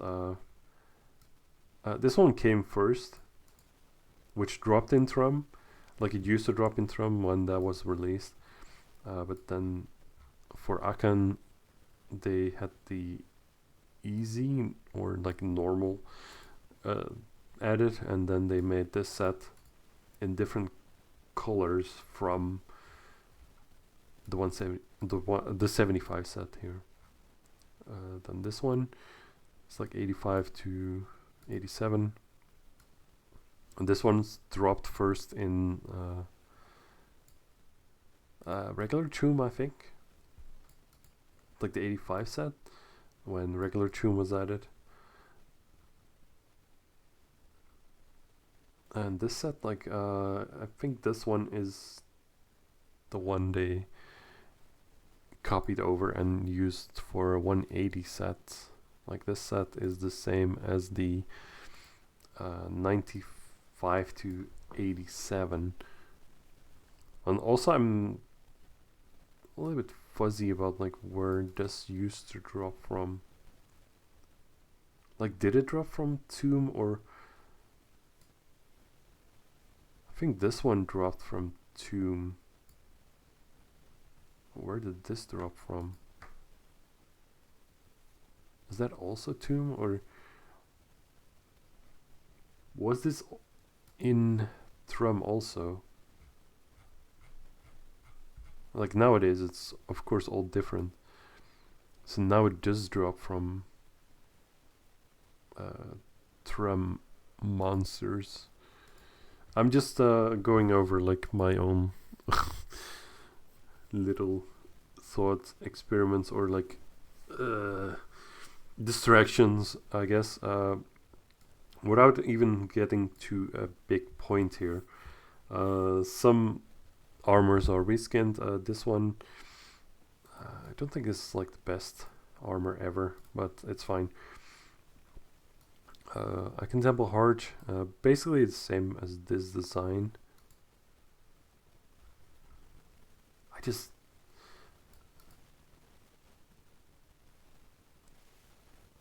this one came first, which dropped in Trum, like it used to drop in Trum when that was released. But then for Akan, they had the easy or like normal added, and then they made this set in different colors from the 170, the 75 set here. Then this one, it's like 85 to 87. And this one's dropped first in regular Tomb, I think. Like the 85 set, when regular Tomb was added. And this set, like, I think this one is the one they copied over and used for a 180 set. Like, this set is the same as the 95 to 87. And also I'm a little bit fuzzy about like where this used to drop from. Like, did it drop from Tomb, or I think this one dropped from Tomb. Where did this drop from? Is that also Tomb, or was this in Trum also? Like nowadays it's of course all different. So now it does drop from Trum monsters. I'm just going over like my own little thought experiments, or like distractions, I guess, without even getting to a big point here. Some armors are reskinned. This one, I don't think is like the best armor ever, but it's fine. Icon Temple Hard, basically it's the same as this design.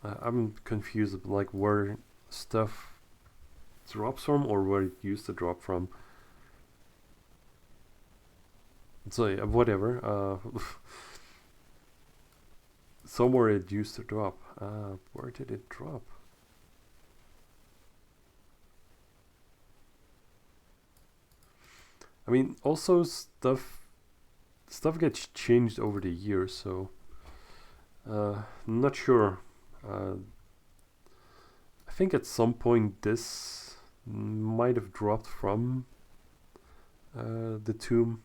I'm confused, like where stuff drops from or where it used to drop from. So yeah, whatever. somewhere it used to drop. Where did it drop? I mean, also stuff gets changed over the years, so not sure. I think at some point this might have dropped from the tomb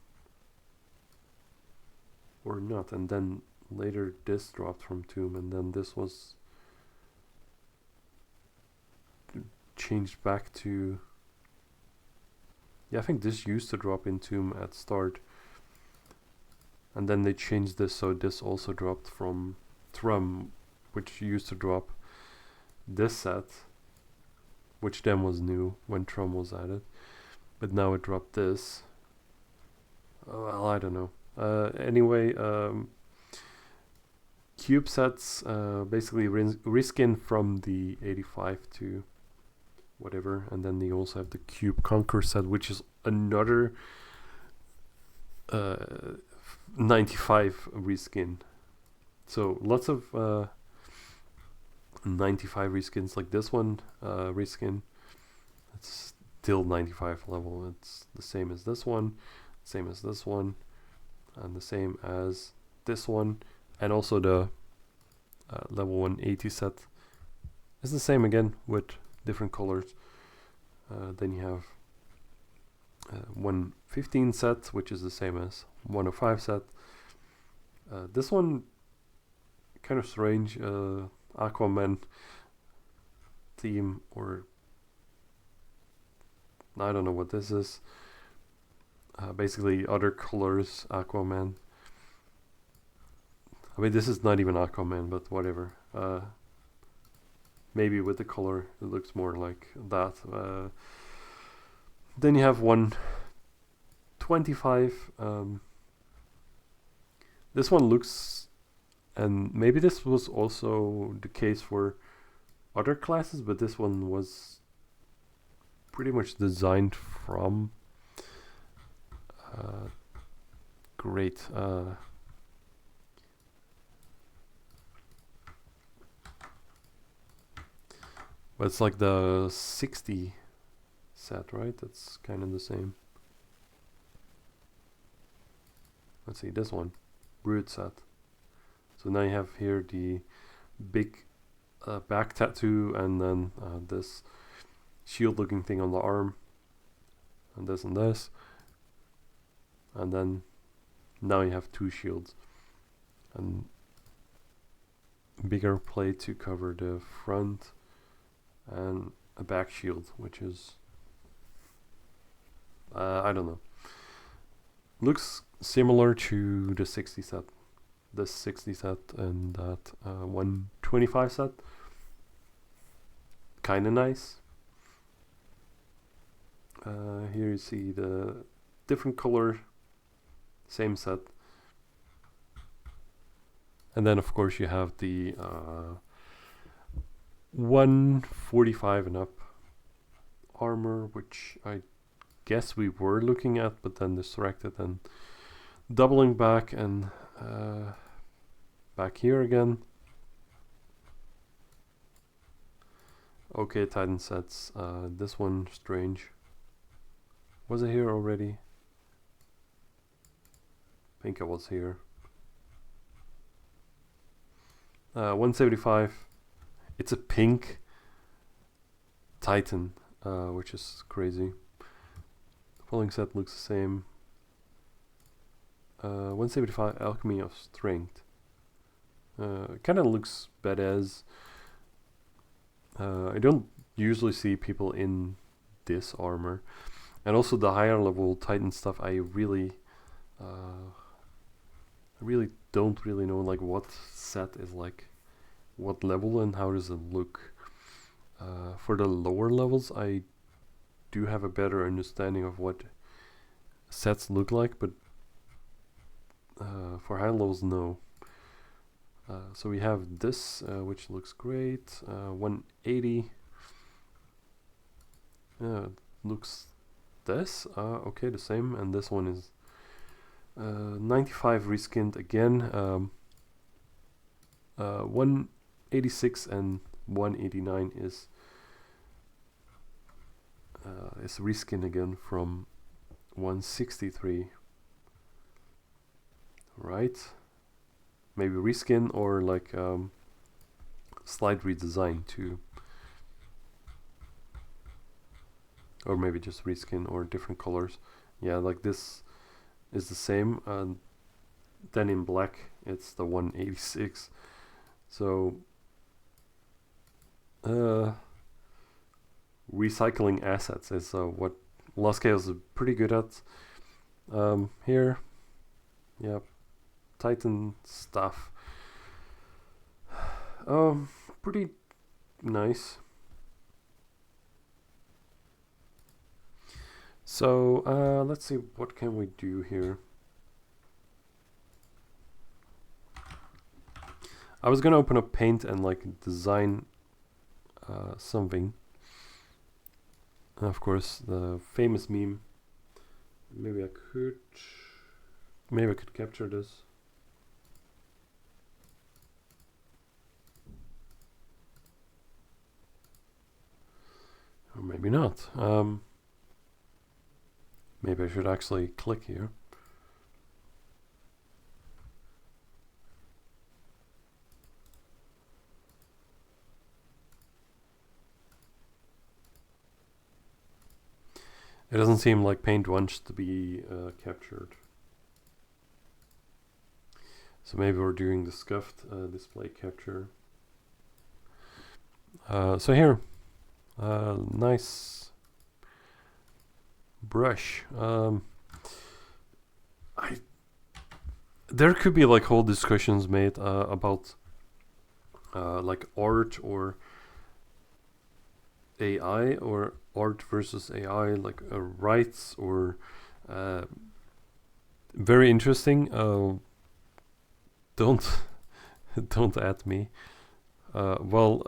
or not, and then later this dropped from tomb, and then this was changed back to. Yeah, I think this used to drop in tomb at start, and then they changed this so this also dropped from Thrum, which used to drop this set, which then was new when Thrum was added, but now it dropped this. Well, I don't know. Anyway, cube sets basically reskin from the 85 to whatever, and then they also have the Cube Conquer set, which is another 95 reskin. So lots of 95 reskins, like this one reskin. It's still 95 level. It's the same as this one, same as this one, and the same as this one, and also the level 180 set is the same again with different colors. Then you have 115 set, which is the same as 105 set. This one kind of strange, Aquaman theme, or I don't know what this is. Basically other colors Aquaman. I mean, this is not even Aquaman, but whatever. Maybe with the color it looks more like that. Then you have 125. This one looks, and maybe this was also the case for other classes, but this one was pretty much designed from great but it's like the 60 set, right? That's kind of the same. Let's see, this one, Brood set. So now you have here the big back tattoo, and then this shield looking thing on the arm, and this and this, and then now you have two shields and bigger plate to cover the front, and a back shield, which is I don't know, looks similar to the 60 set, this 60 set, and that 125 set. Kind of nice. Here you see the different color, same set, and then of course you have the 145 and up armor, which I guess we were looking at, but then distracted and doubling back and back here again. Okay, Titan sets. This one strange. Was it here already? I think I was here. 175. It's a pink Titan, which is crazy. The following set looks the same. 175 Alchemy of Strength. Kind of looks badass. I don't usually see people in this armor, and also the higher level Titan stuff. I really don't really know like what set is like what level and how does it look. For the lower levels, I do have a better understanding of what sets look like, but for high levels, no. So we have this, which looks great. 180. Looks this. Okay, the same. And this one is 95 reskinned again. 186 and 189 is reskin again from 163. Right? Maybe reskin or like slight redesign too. Or maybe just reskin or different colors. Yeah, like this is the same, and then in black it's the 186. So recycling assets is what Lost Chaos is pretty good at. Here, yeah, Titan stuff. Pretty nice. So let's see, what can we do here? I was gonna open up Paint and like design something. And of course, the famous meme. Maybe I could capture this. Or maybe not. Maybe I should actually click here. It doesn't seem like Paint wants to be captured. So maybe we're doing the scuffed display capture. So here, nice brush. There could be like whole discussions made about like art or AI, or art versus AI, like rights, or very interesting. Don't don't at me. Well,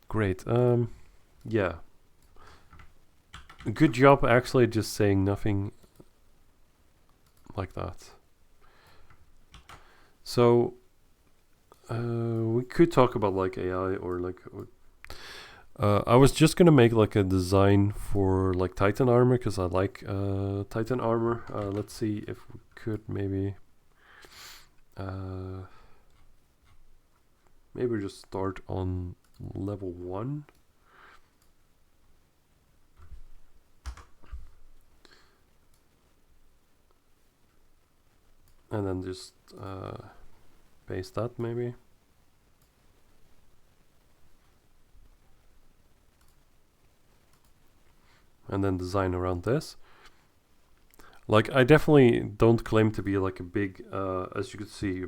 great. Yeah. Good job actually just saying nothing like that. So we could talk about like AI or like I was just gonna make like a design for like Titan armor because I like Titan armor. Let's see if we could maybe maybe just start on level 1. And then just paste that maybe. And then design around this. Like, I definitely don't claim to be like a big, as you could see,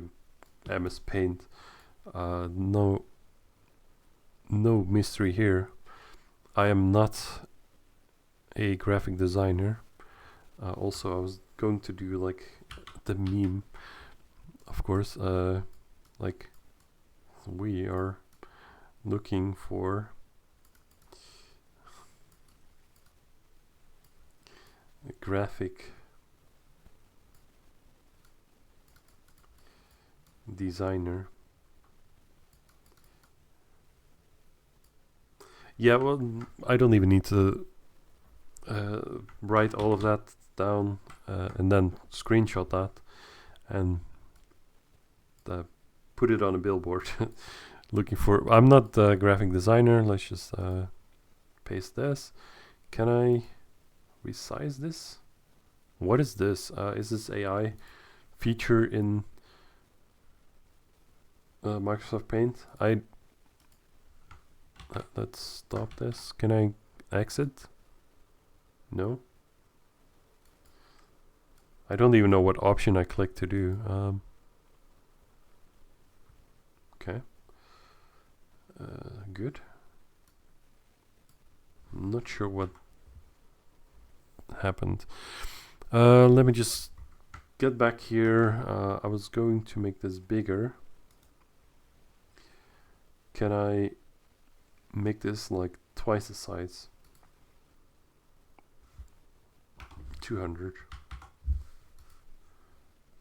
MS Paint. No mystery here. I am not a graphic designer. Also, I was going to do like the meme, of course. Like, we are looking for a graphic designer. Yeah, well, I don't even need to write all of that down and then screenshot that and put it on a billboard. Looking for. I'm not a graphic designer. Let's just paste this. Can I resize this? What is this? Is this AI feature in Microsoft Paint? Let's stop this. Can I exit? No. I don't even know what option I click to do. Okay. Good. I'm not sure what happened. Let me just get back here. I was going to make this bigger. Can I make this like twice the size? 200.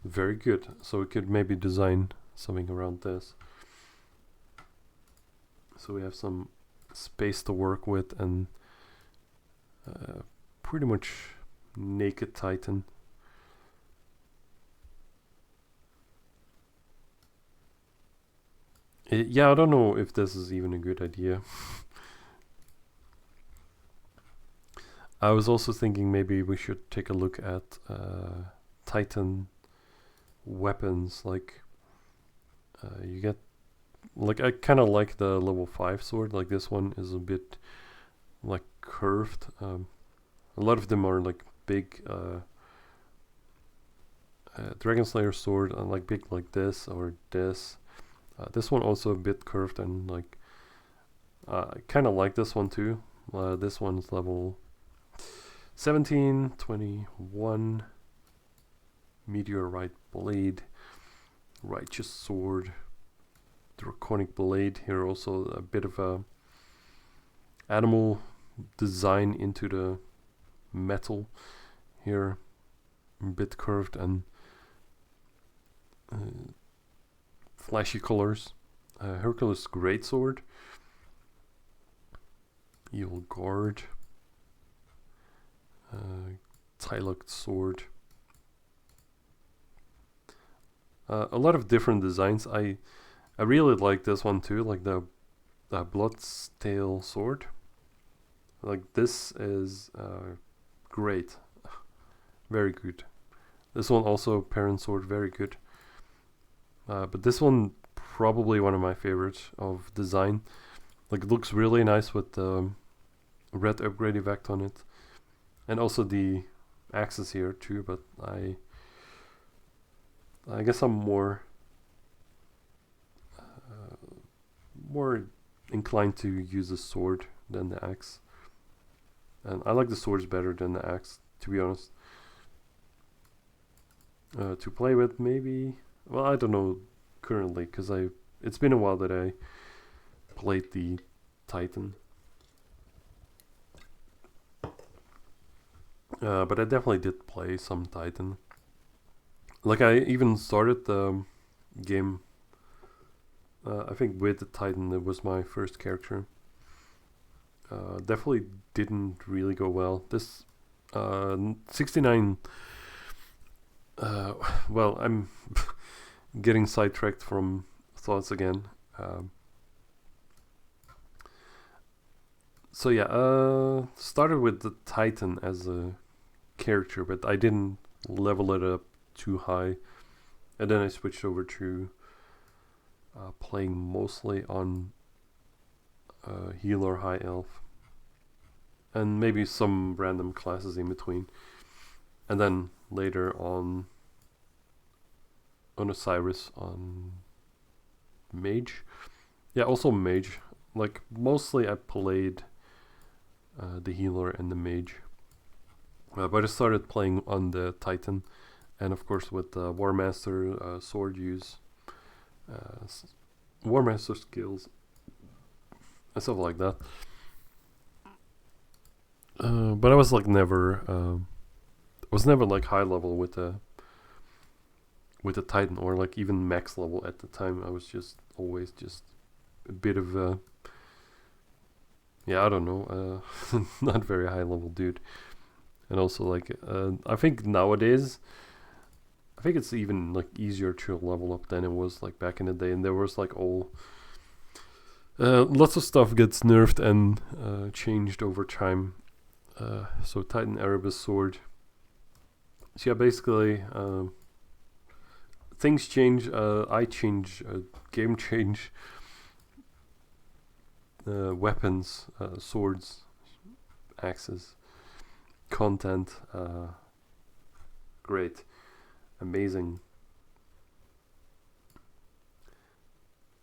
very good. So we could maybe design something around this. So we have some space to work with and pretty much naked Titan. Yeah, I don't know if this is even a good idea. I was also thinking maybe we should take a look at Titan weapons. Like you get, like I kind of like the level 5 sword. Like this one is a bit like curved. A lot of them are like big Dragon Slayer sword, and like big like this or this. This one also a bit curved, and like I kind of like this one too. This one's level 17, 21. Meteorite blade, righteous sword, draconic blade. Here also a bit of a animal design into the metal. Here a bit curved and flashy colors. Hercules greatsword, evil guard, Tylok sword. A lot of different designs. I really like this one too, like the Bloodstale sword. Like this is great, very good. This one also parent sword, very good. But this one probably one of my favorites of design. Like it looks really nice with the red upgrade effect on it, and also the axes here too. But I guess I'm more inclined to use the sword than the axe, and I like the swords better than the axe, to be honest. To play with, maybe. Well, I don't know currently, because it's been a while that I played the Titan. But I definitely did play some Titan. Like I even started the game. I think with the Titan, it was my first character. Definitely didn't really go well. This 69. Well, I'm getting sidetracked from thoughts again. So yeah, started with the Titan as a character, but I didn't level it up too high, and then I switched over to playing mostly on healer, high elf, and maybe some random classes in between, and then later on Osiris, on mage. Yeah, also mage. Like mostly I played the healer and the mage, but I started playing on the Titan, and of course with the War Master sword use, War Master skills, and stuff like that. But I was like never, like high level with the Titan, or like even max level at the time. I was just always just a bit of a, yeah, I don't know, not very high level dude. And also like I think nowadays, I think it's even like easier to level up than it was like back in the day, and there was like all lots of stuff gets nerfed and changed over time. So Titan Erebus sword. So yeah, basically things change. I change. Game change. Weapons, swords, axes, content. Great, amazing.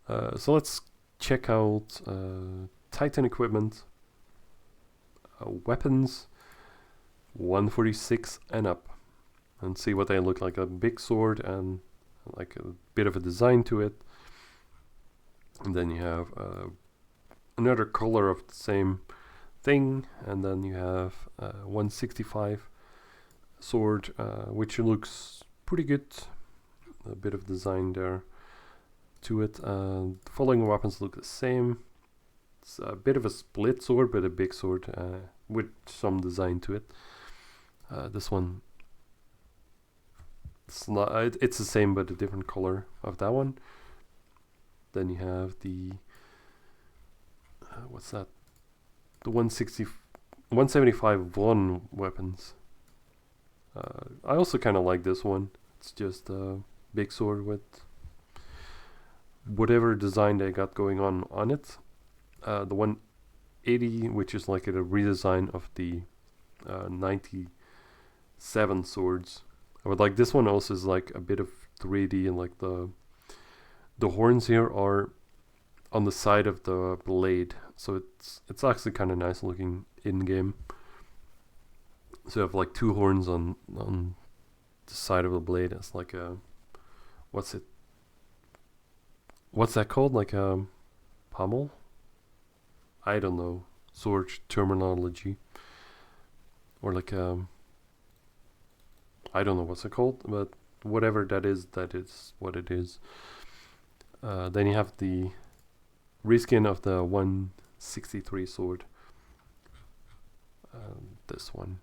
So let's check out Titan equipment. Weapons 146 and up, and see what they look like. A big sword and like a bit of a design to it, and then you have another color of the same thing, and then you have 165 sword, which looks pretty good. a bit of design there to it. The following weapons look the same. It's a bit of a split sword, but a big sword with some design to it. This one, it's the same but a different color of that one. Then you have the what's that? The 175 one weapons. I also kind of like this one. It's just a big sword with whatever design they got going on it. The 180, which is like a redesign of the 97 swords. I would like this one also is like a bit of 3D, and like the horns here are on the side of the blade, so it's actually kind of nice looking in game. So you have like two horns on the side of the blade. It's like a what's that called? Like a pommel? I don't know, sword terminology, or like I don't know what's it called, but whatever that is what it is. Then you have the reskin of the 163 sword. This one.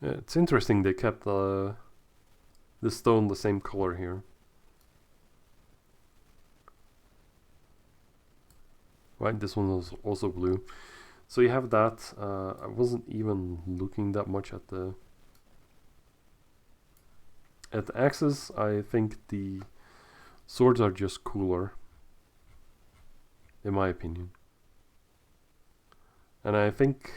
It's interesting they kept the stone the same color here. Right, this one was also blue. So you have that. I wasn't even looking that much at the axes. I think the swords are just cooler, in my opinion. And I think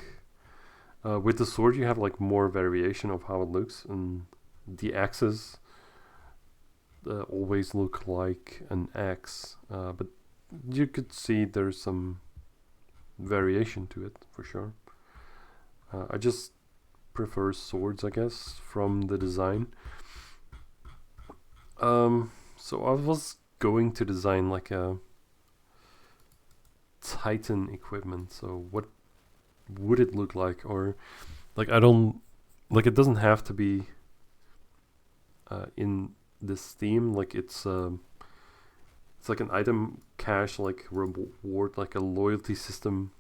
with the sword you have like more variation of how it looks, and the axes always look like an axe, but you could see there's some variation to it for sure. I just prefer swords, I guess, from the design. So I was going to design like a Titan equipment. So what would it look like? Or like I don't like it doesn't have to be in this theme. Like it's like an item cache, like reward, like a loyalty system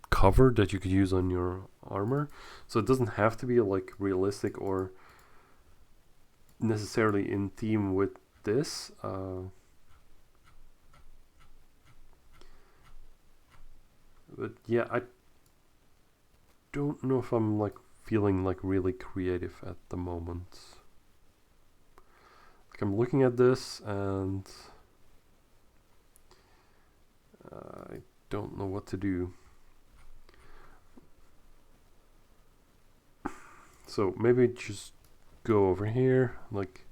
cover that you could use on your armor. So it doesn't have to be like realistic or necessarily in theme with this. But yeah, I don't know if I'm like feeling like really creative at the moment. Like I'm looking at this and I don't know what to do. So maybe just go over here, like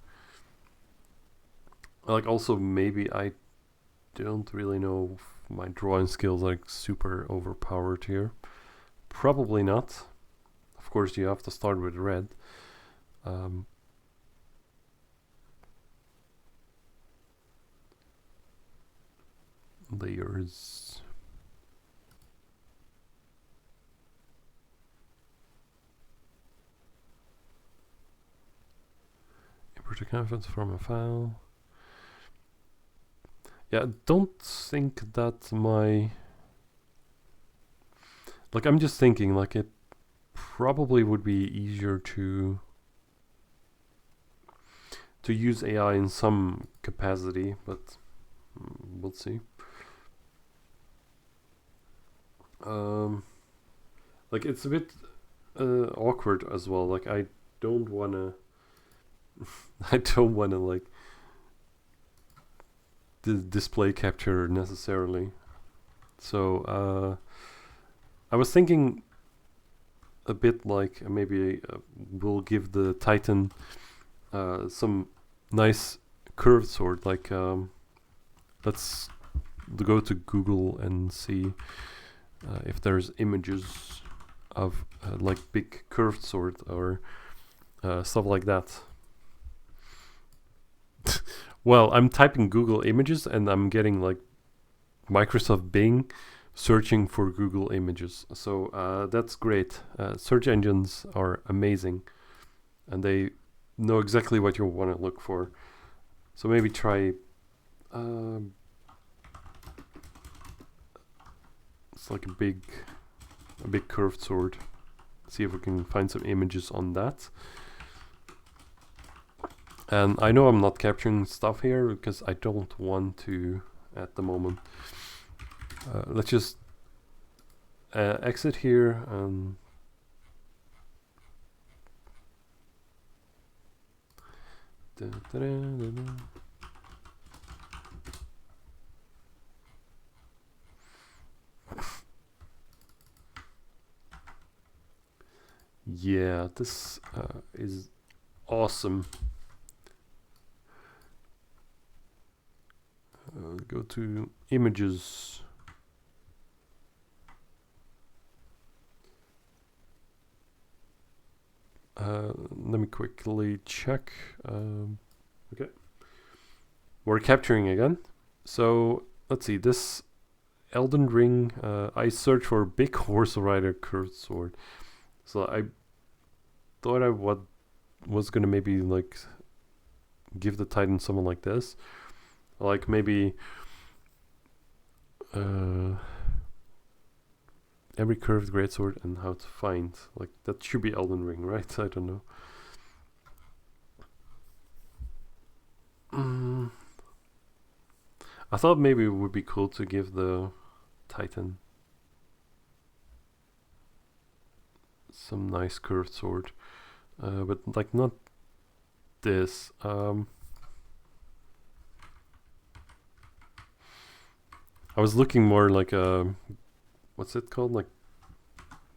also maybe I don't really know if my drawing skills are like super overpowered here. Probably not. Of course you have to start with red. Layers. Import a canvas from a file. Yeah, I don't think that my... Like, I'm just thinking, like, it probably would be easier to use AI in some capacity, but we'll see. Like, it's a bit awkward as well. Like, I don't wanna... I don't wanna, like... display capture necessarily. So I was thinking a bit like maybe we'll give the Titan some nice curved sword. Like let's go to Google and see if there's images of like big curved sword or stuff like that. Well, I'm typing Google Images and I'm getting like Microsoft Bing. searching for Google Images. So that's great. Search engines are amazing, and they know exactly what you want to look for. So maybe try. It's like a big curved sword. See if we can find some images on that. And I know I'm not capturing stuff here because I don't want to at the moment. Let's just exit here and yeah, this is awesome. Go to images. Let me quickly check. Okay, we're capturing again. So let's see, this Elden Ring. I searched for Big Horse Rider curved sword. So I thought I was gonna maybe like give the Titan someone like this, like maybe every curved greatsword and how to find, like that should be Elden Ring, right? I don't know. I thought maybe it would be cool to give the Titan some nice curved sword, but like not this. I was looking more like a, what's it called, like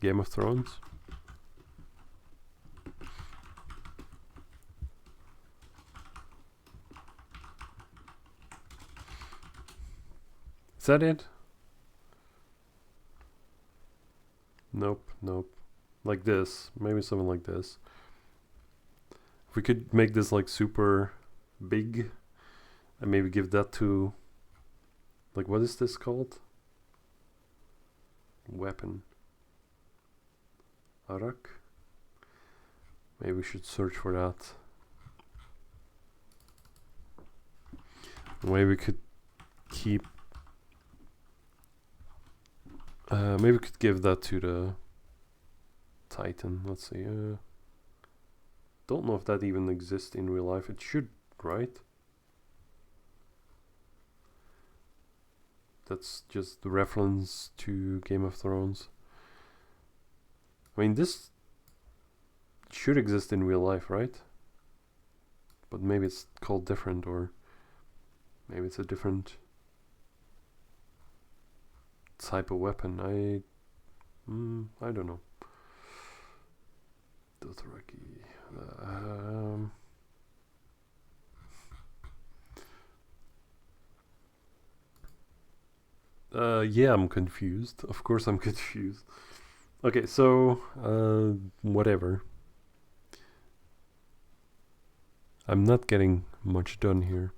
Game of Thrones. Is that it? Nope. Like this, maybe something like this. If we could make this like super big and maybe give that to, like, what is this called? Weapon. Arak. Maybe we should search for that. Maybe we could keep. Maybe we could give that to the Titan. Let's see. Don't know if that even exists in real life. It should, right? That's just the reference to Game of Thrones. I mean, this should exist in real life, right? But maybe it's called different, or maybe it's a different type of weapon. I don't know. Dothraki. Yeah, I'm confused. Of course I'm confused. Okay, so whatever. I'm not getting much done here.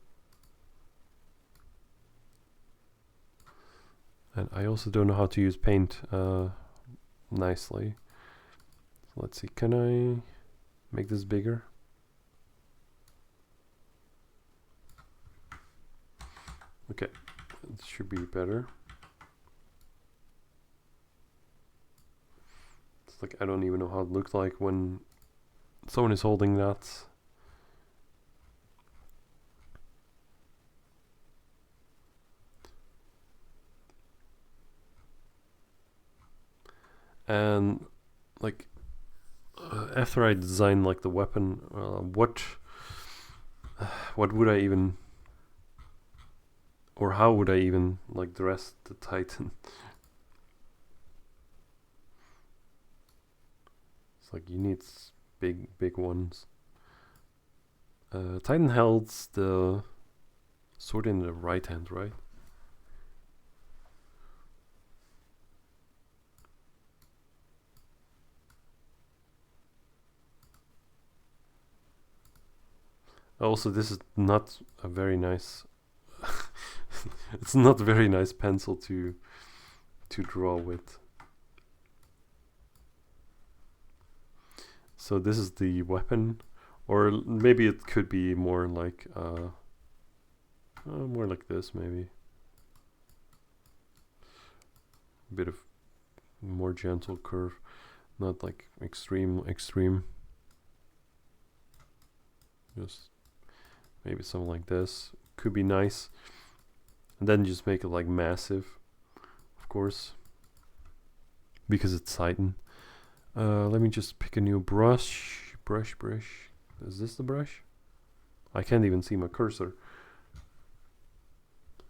And I also don't know how to use paint nicely. So let's see, can I make this bigger? Okay, it should be better. It's like I don't even know how it looks like when someone is holding that. And like after I design like the weapon, what would I even, or how would I even like dress the Titan? It's like you need big ones. Titan holds the sword in the right hand, right? Also, this is not a very nice. It's not a very nice pencil to to draw with. So this is the weapon, or maybe it could be more like this, maybe a bit of more gentle curve, not like extreme. Just maybe something like this could be nice, and then just make it like massive, of course, because it's Titan. Let me just pick a new brush. Is this the brush? I can't even see my cursor.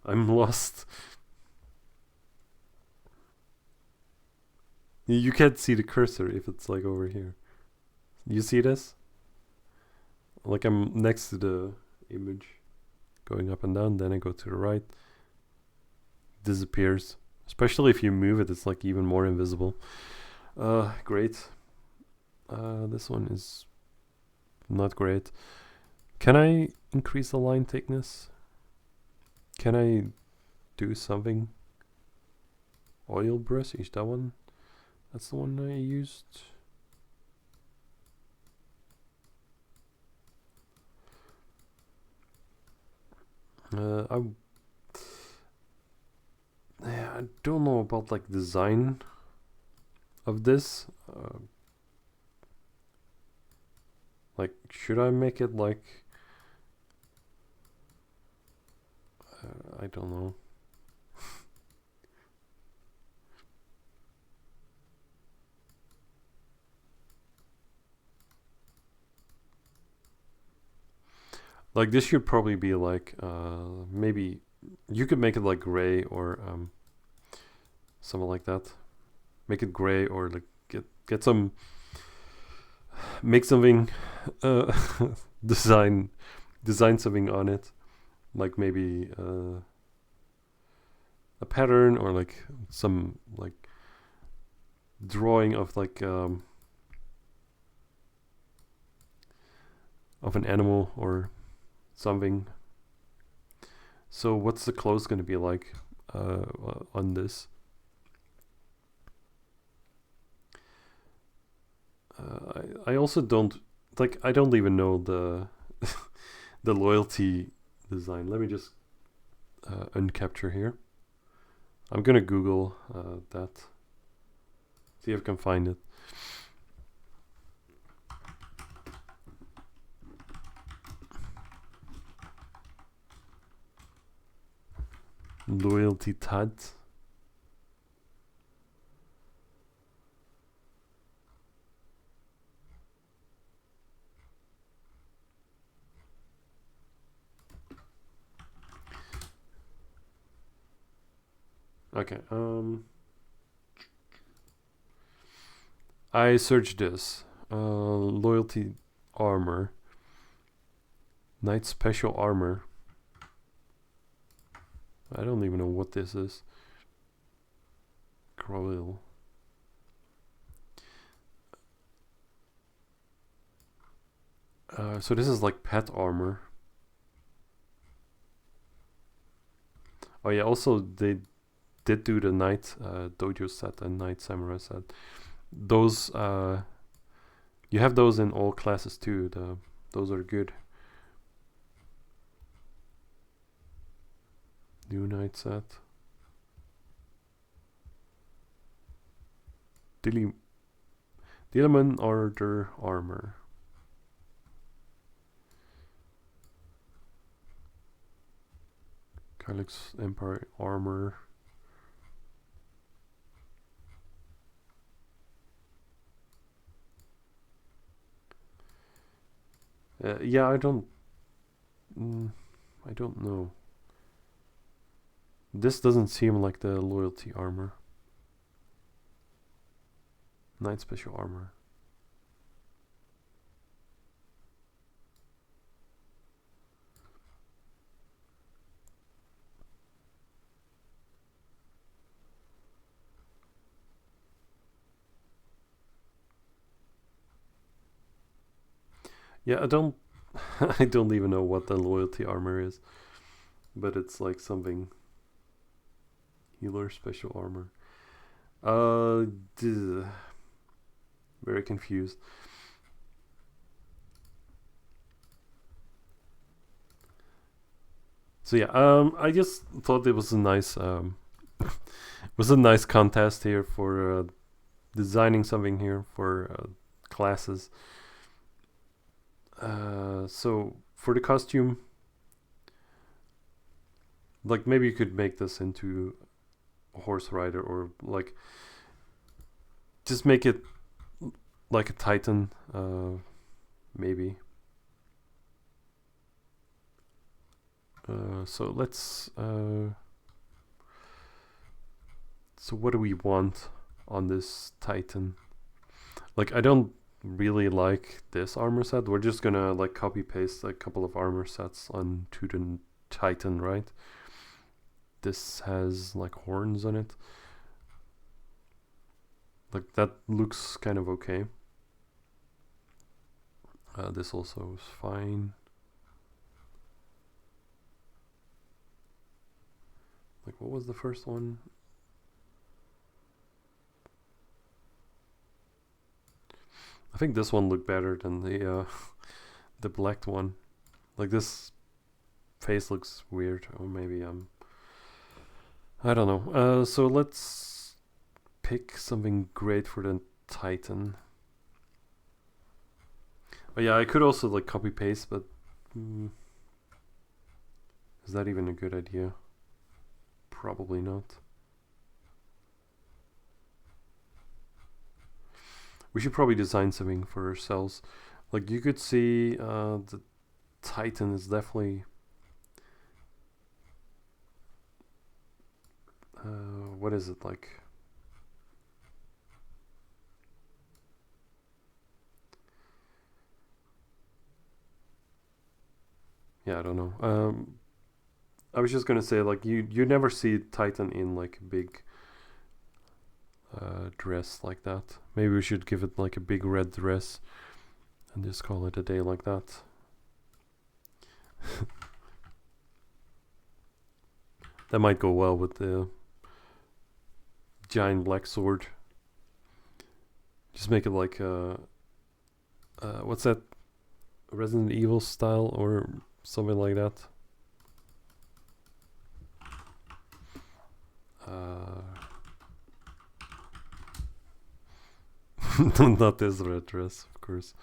I'm lost. You can't see the cursor if it's like over here. You see this? Like I'm next to the image, going up and down, then I go to the right. Disappears. Especially if you move it, it's like even more invisible. Great. This one is not great. Can I increase the line thickness? Can I do something? Oil brush, is that one? That's the one I used. I don't know about like design of this. Like, should I make it like I don't know. Like this should probably be like maybe you could make it like gray or something like that. Make it gray or like get some, make something design something on it, like maybe a pattern or like some like drawing of like of an animal or something. So what's the clothes going to be like on this? I also don't like, I don't even know the the loyalty design. Let me just uncapture here. I'm gonna Google that, see if I can find it. Loyalty TAD. Okay, I searched this. Loyalty armor. Knight special armor. I don't even know what this is. Croil. So this is like pet armor. Oh yeah, also they did do the Knight Dojo set and Knight Samurai set. Those you have those in all classes too. Those are good. New Knight set. Dilemon Order armor. Calyx Empire armor. Yeah, I don't know. This doesn't seem like the loyalty armor. Knight special armor. Yeah, I don't I don't even know what the loyalty armor is, but it's like something healer special armor. Uh, very confused. So yeah, I just thought it was a nice was a nice contest here for designing something here for classes. So for the costume, like maybe you could make this into a horse rider, or like just make it like a titan, maybe. So let's. So what do we want on this titan? Like I don't really like this armor set. We're just gonna like copy paste a couple of armor sets onto the titan, right? This has like horns on it. Like that looks kind of okay. This also is fine. Like what was the first one? I think this one looked better than the the black one. Like this face looks weird, or maybe I don't know. So let's pick something great for the Titan. Oh yeah, I could also like copy paste, but is that even a good idea? Probably not. We should probably design something for ourselves. Like you could see, the Titan is definitely. What is it like? Yeah, I don't know. I was just gonna say like you never see Titan in like a big dress like that. Maybe we should give it like a big red dress and just call it a day like that. That might go well with the giant black sword. Just make it like what's that? Resident Evil style or something like that. Not this red dress, of course.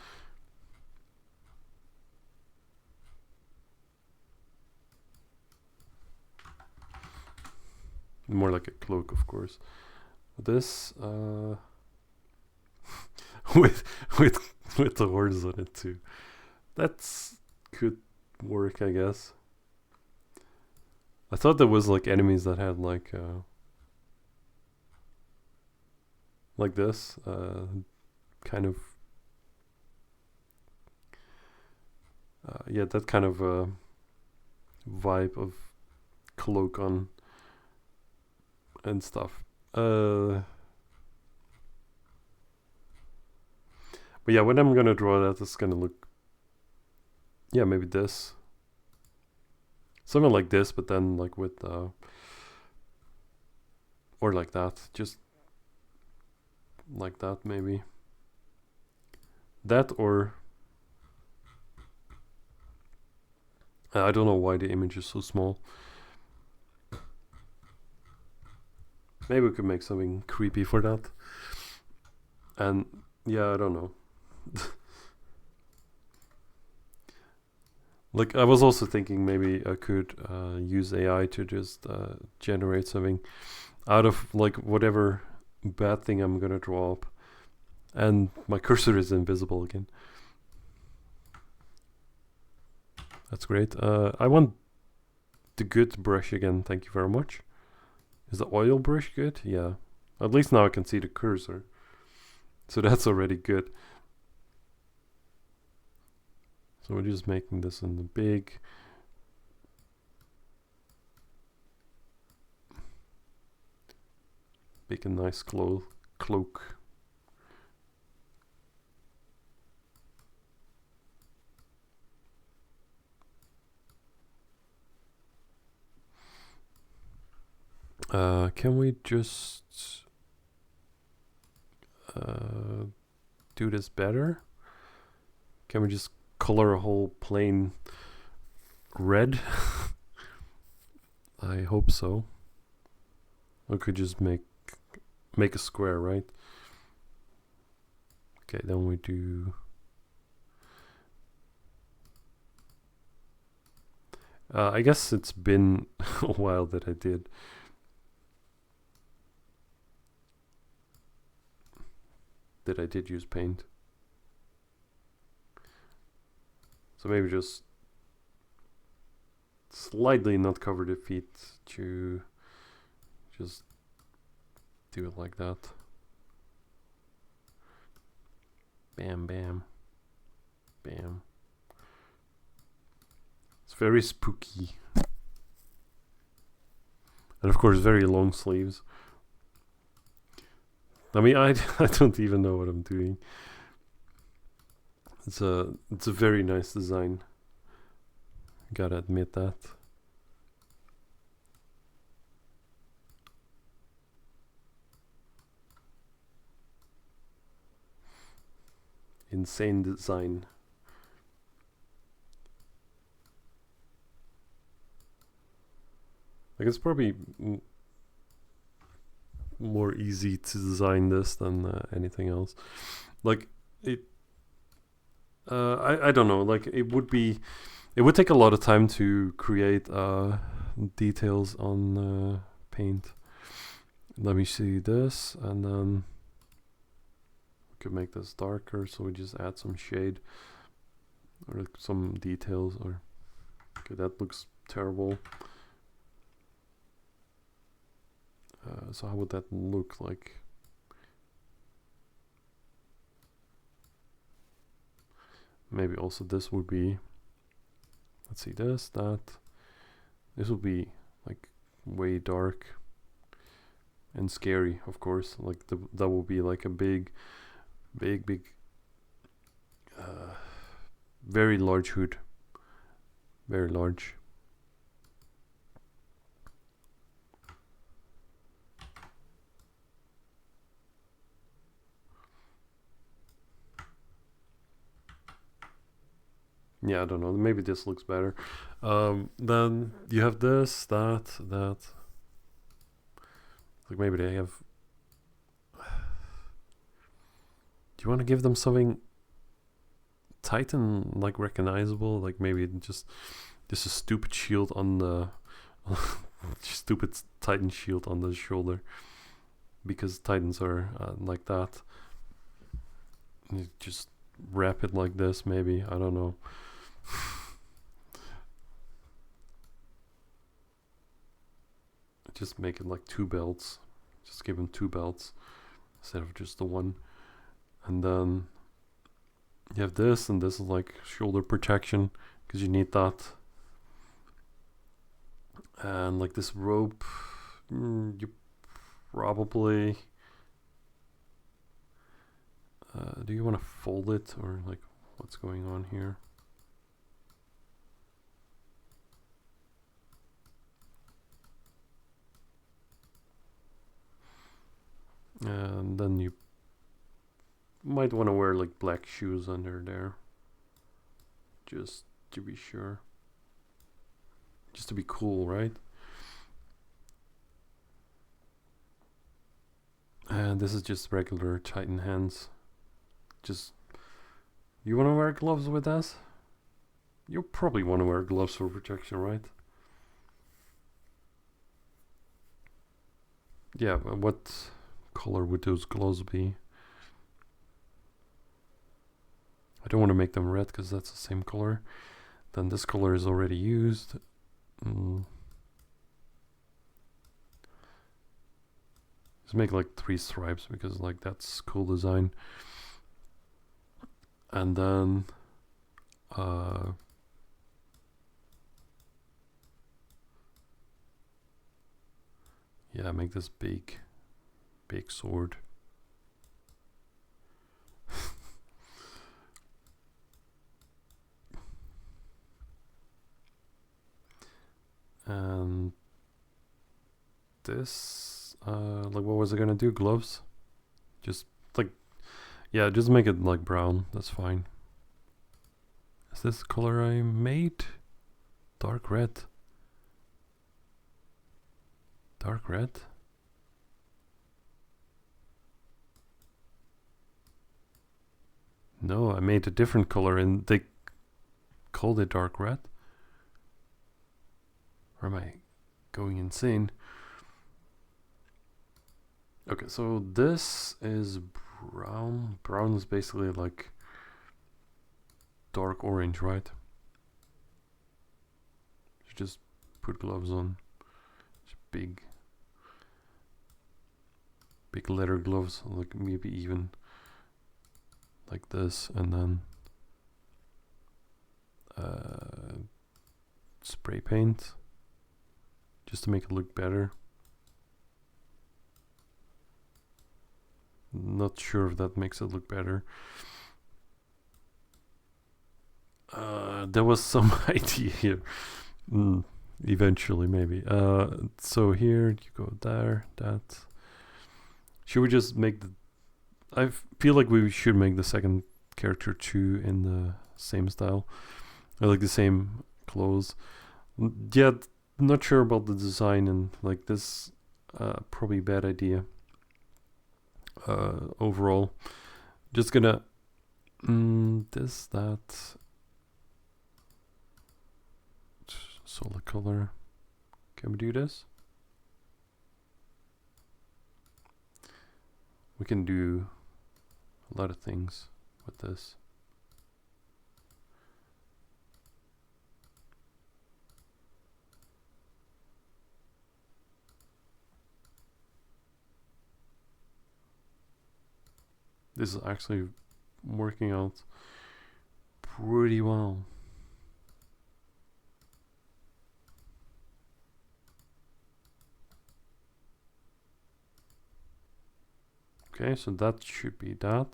More like a cloak, of course. This with with with the horns on it too. That's could work, I guess. I thought there was like enemies that had like this kind of yeah, that kind of vibe of cloak on and stuff. But yeah, when I'm gonna draw that, it's gonna look, yeah, maybe this, something like this, but then like with or like that, just like that maybe. That or I don't know why the image is so small. Maybe we could make something creepy for that. And yeah, I don't know. Like I was also thinking maybe I could use AI to just generate something out of like whatever bad thing I'm gonna draw up, and my cursor is invisible again. That's great. I want the good brush again. Thank you very much. Is the oil brush good? Yeah. At least now I can see the cursor, so that's already good. So we're just making this in the big. Make a nice cloak. Can we just do this better? Can we just color a whole plane red? I hope so. We could just make a square, right? Okay, then we do I guess it's been a while that I did use paint. So maybe just slightly not cover the feet to just do it like that. Bam, bam, bam. It's very spooky. And of course, very long sleeves. I mean, I don't even know what I'm doing. It's a very nice design. Gotta admit that. Insane design. Like, it's probably more easy to design this than anything else. Like, it I don't know, like it would take a lot of time to create details on paint. Let me see this, and then we could make this darker, so we just add some shade or some details. Or okay, that looks terrible. So how would that look like? Maybe also this would be, let's see, this would be like way dark and scary, of course. Like that will be like a big very large hood, very large. Yeah, I don't know. Maybe this looks better. Then you have this, that. Like maybe they have. Do you want to give them something Titan like recognizable? Like maybe just a stupid shield on the stupid Titan shield on the shoulder, because Titans are like that. You just wrap it like this, maybe. I don't know. Just make it like 2 belts. Just give him 2 belts instead of just the one. And then you have this, and this is like shoulder protection, because you need that. And like this rope, you probably do you want to fold it, or like what's going on here? And then you might want to wear like black shoes under there, just to be sure, just to be cool, right? And this is just regular Titan hands. Just, you want to wear gloves with us? You probably want to wear gloves for protection, right? Yeah, what color would those gloves be? I don't want to make them red because that's the same color. Then this color is already used. Let's make like 3 stripes, because like that's cool design. And then yeah, make this big sword. And this, like, what was I gonna do? Gloves? Just like Yeah, just make it like brown. That's fine. Is this the color I made? Dark red. Dark red? No, I made a different color and they called it dark red. Or am I going insane? Okay, so this is brown. Brown is basically like dark orange, right? You just put gloves on. Just big leather gloves, like maybe even like this, and then spray paint just to make it look better. Not sure if that makes it look better. There was some idea here. Eventually, maybe. So here you go there. That. Should we just make the? I feel like we should make the second character too in the same style, or like the same clothes. Yeah, not sure about the design and like this. Probably a bad idea. Overall, just gonna this that solid color. Can we do this? We can do a lot of things with this. This is actually working out pretty well. Okay, so that should be that.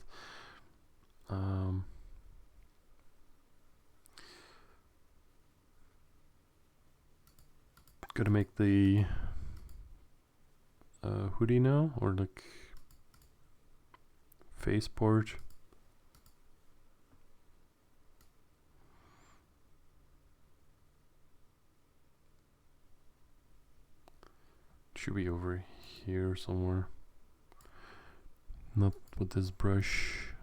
Gonna make the hoodie now, or like face port. Should be over here somewhere. Not with this brush.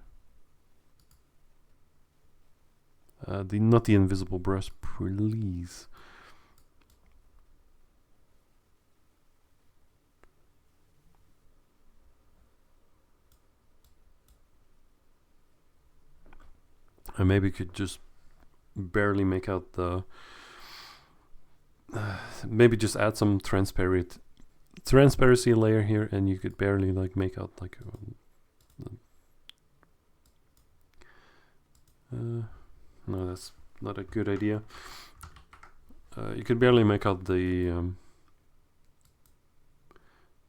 Not the invisible brush, please. I maybe could just barely make out the. Maybe just add some transparency layer here, and you could barely like make out like. No, that's not a good idea. You could barely make out the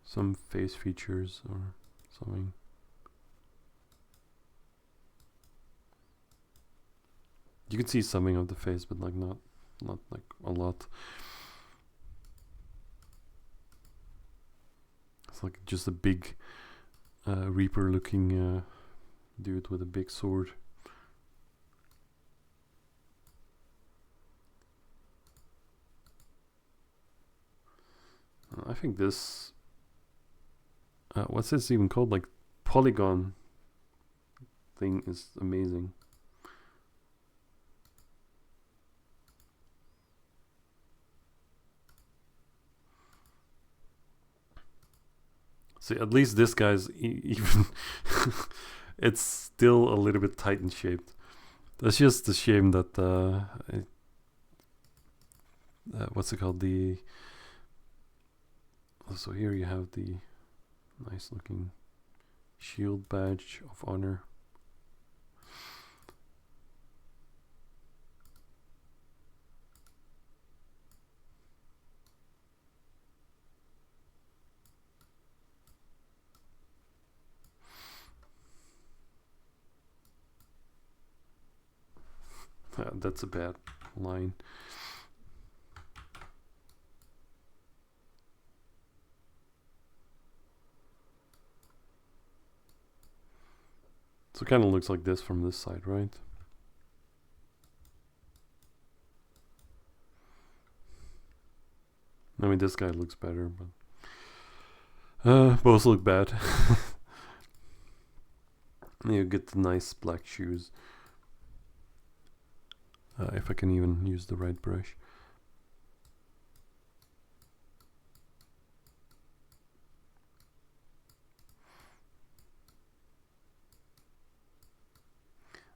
some face features or something. You can see something of the face, but like not like a lot. It's like just a big Reaper looking dude with a big sword. I think this what's this even called, like polygon thing is amazing. See, at least this guy's even it's still a little bit Titan shaped. That's just a shame that what's it called, the so here you have the nice looking shield badge of honor. That's a bad line. So it kind of looks like this from this side, right? I mean, this guy looks better, but both look bad. You get the nice black shoes. If I can even use the right brush.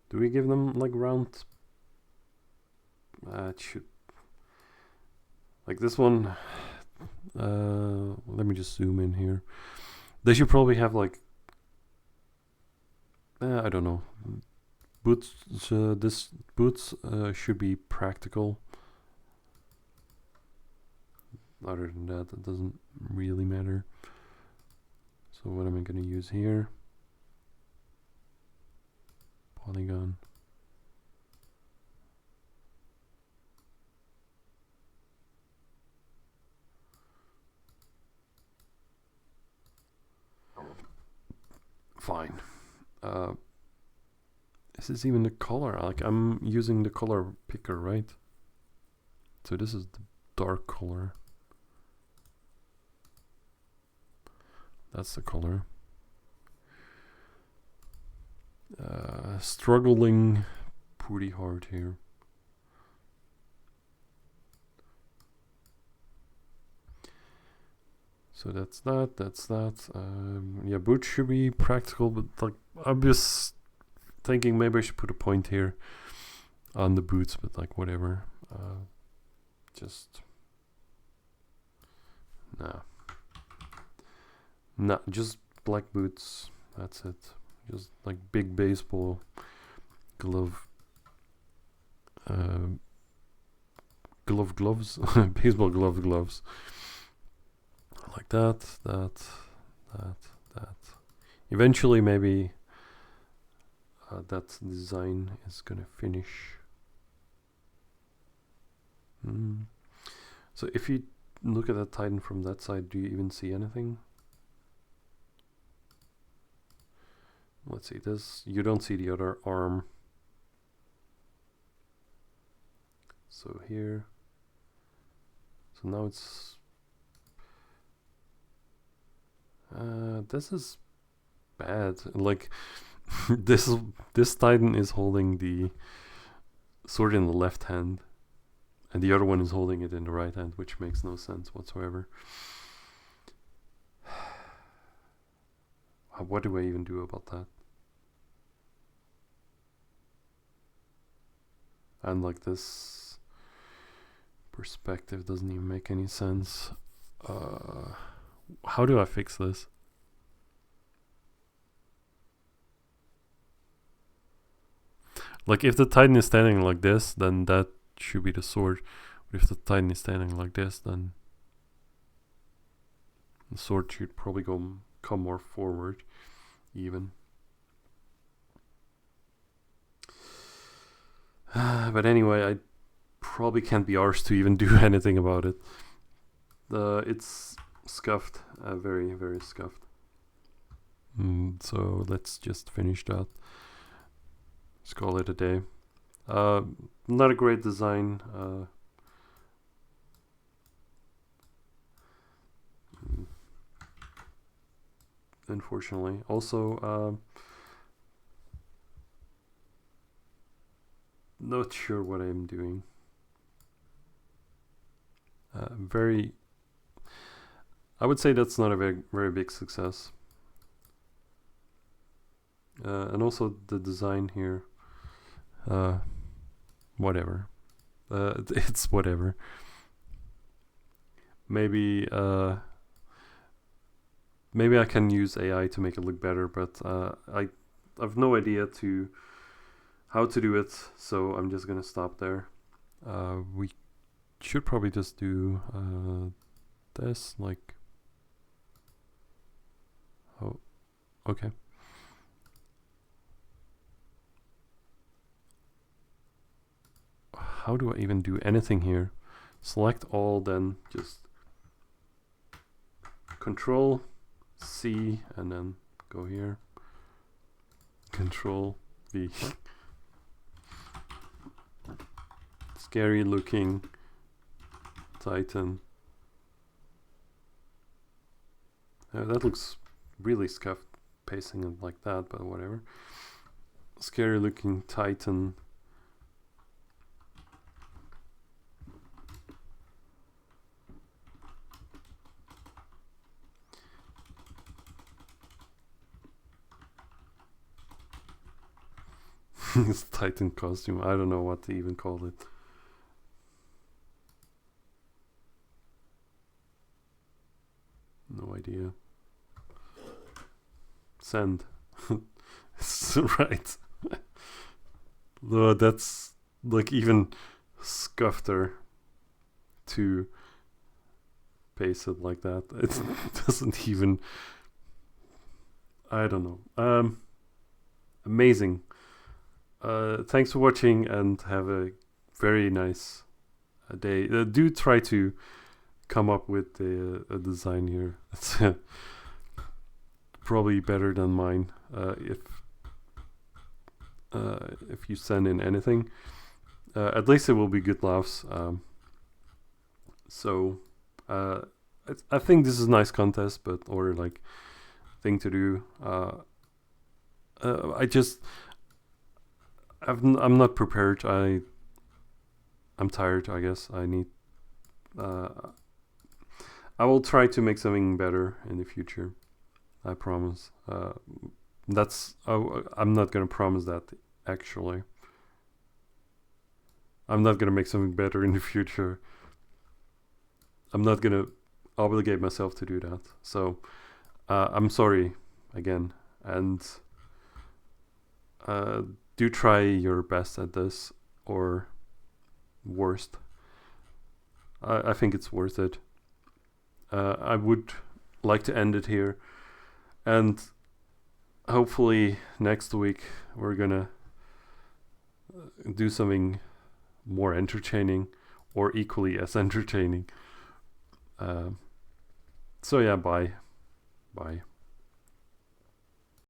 Do we give them like round? It should. Like this one. Let me just zoom in here. They should probably have like. I don't know. Boots. This boots should be practical. Other than that, it doesn't really matter. So what am I going to use here? Polygon. Fine. Is this even the color? Like I'm using the color picker, right? So this is the dark color. That's the color. Struggling pretty hard here. So that's that, that's that. Yeah, boots should be practical, but like I'm just thinking maybe I should put a point here on the boots, but like whatever. Just nah, just black boots. That's it. Just like big baseball glove. Gloves. Baseball gloves. Like that. Eventually, maybe that design is gonna finish. So if you look at that Titan from that side, do you even see anything? Let's see this. You don't see the other arm. So here. So now it's. This is bad. Like this Titan is holding the sword in the left hand, and the other one is holding it in the right hand, which makes no sense whatsoever. What do I even do about that? And like this perspective doesn't even make any sense. How do I fix this? Like if the Titan is standing like this, then that should be the sword. But if the Titan is standing like this, then the sword should probably come more forward, even. But anyway, I probably can't be arsed to even do anything about it. It's scuffed, very, very scuffed. So let's just finish that. Let's call it a day. Not a great design. Unfortunately. Also, not sure what I'm doing. I would say that's not a very, very big success. And also the design here. Whatever. It's whatever. Maybe I can use AI to make it look better, but I have no idea how to do it, so I'm just gonna stop there. We should probably just do this, like. Oh, okay. How do I even do anything here? Select all, then just Control C and then go here. Control V. Scary looking Titan. That looks really scuffed, pasting it like that, but whatever. Scary looking Titan. His Titan costume. I don't know what to even call it. No idea. Send. It's right. No, that's like even scuffeder to paste it like that. It doesn't even. I don't know. Amazing. Thanks for watching and have a very nice day. Do try to come up with a design here. It's probably better than mine. If you send in anything, at least it will be good laughs. I think this is a nice contest, or like thing to do. I'm not prepared. I'm tired. I guess I need. I will try to make something better in the future. I promise. I'm not gonna promise that. Actually, I'm not gonna make something better in the future. I'm not gonna obligate myself to do that. So, I'm sorry again, and do try your best at this, or worst. I think it's worth it. I would like to end it here, and hopefully next week we're gonna do something more entertaining, or equally as entertaining. So yeah, bye.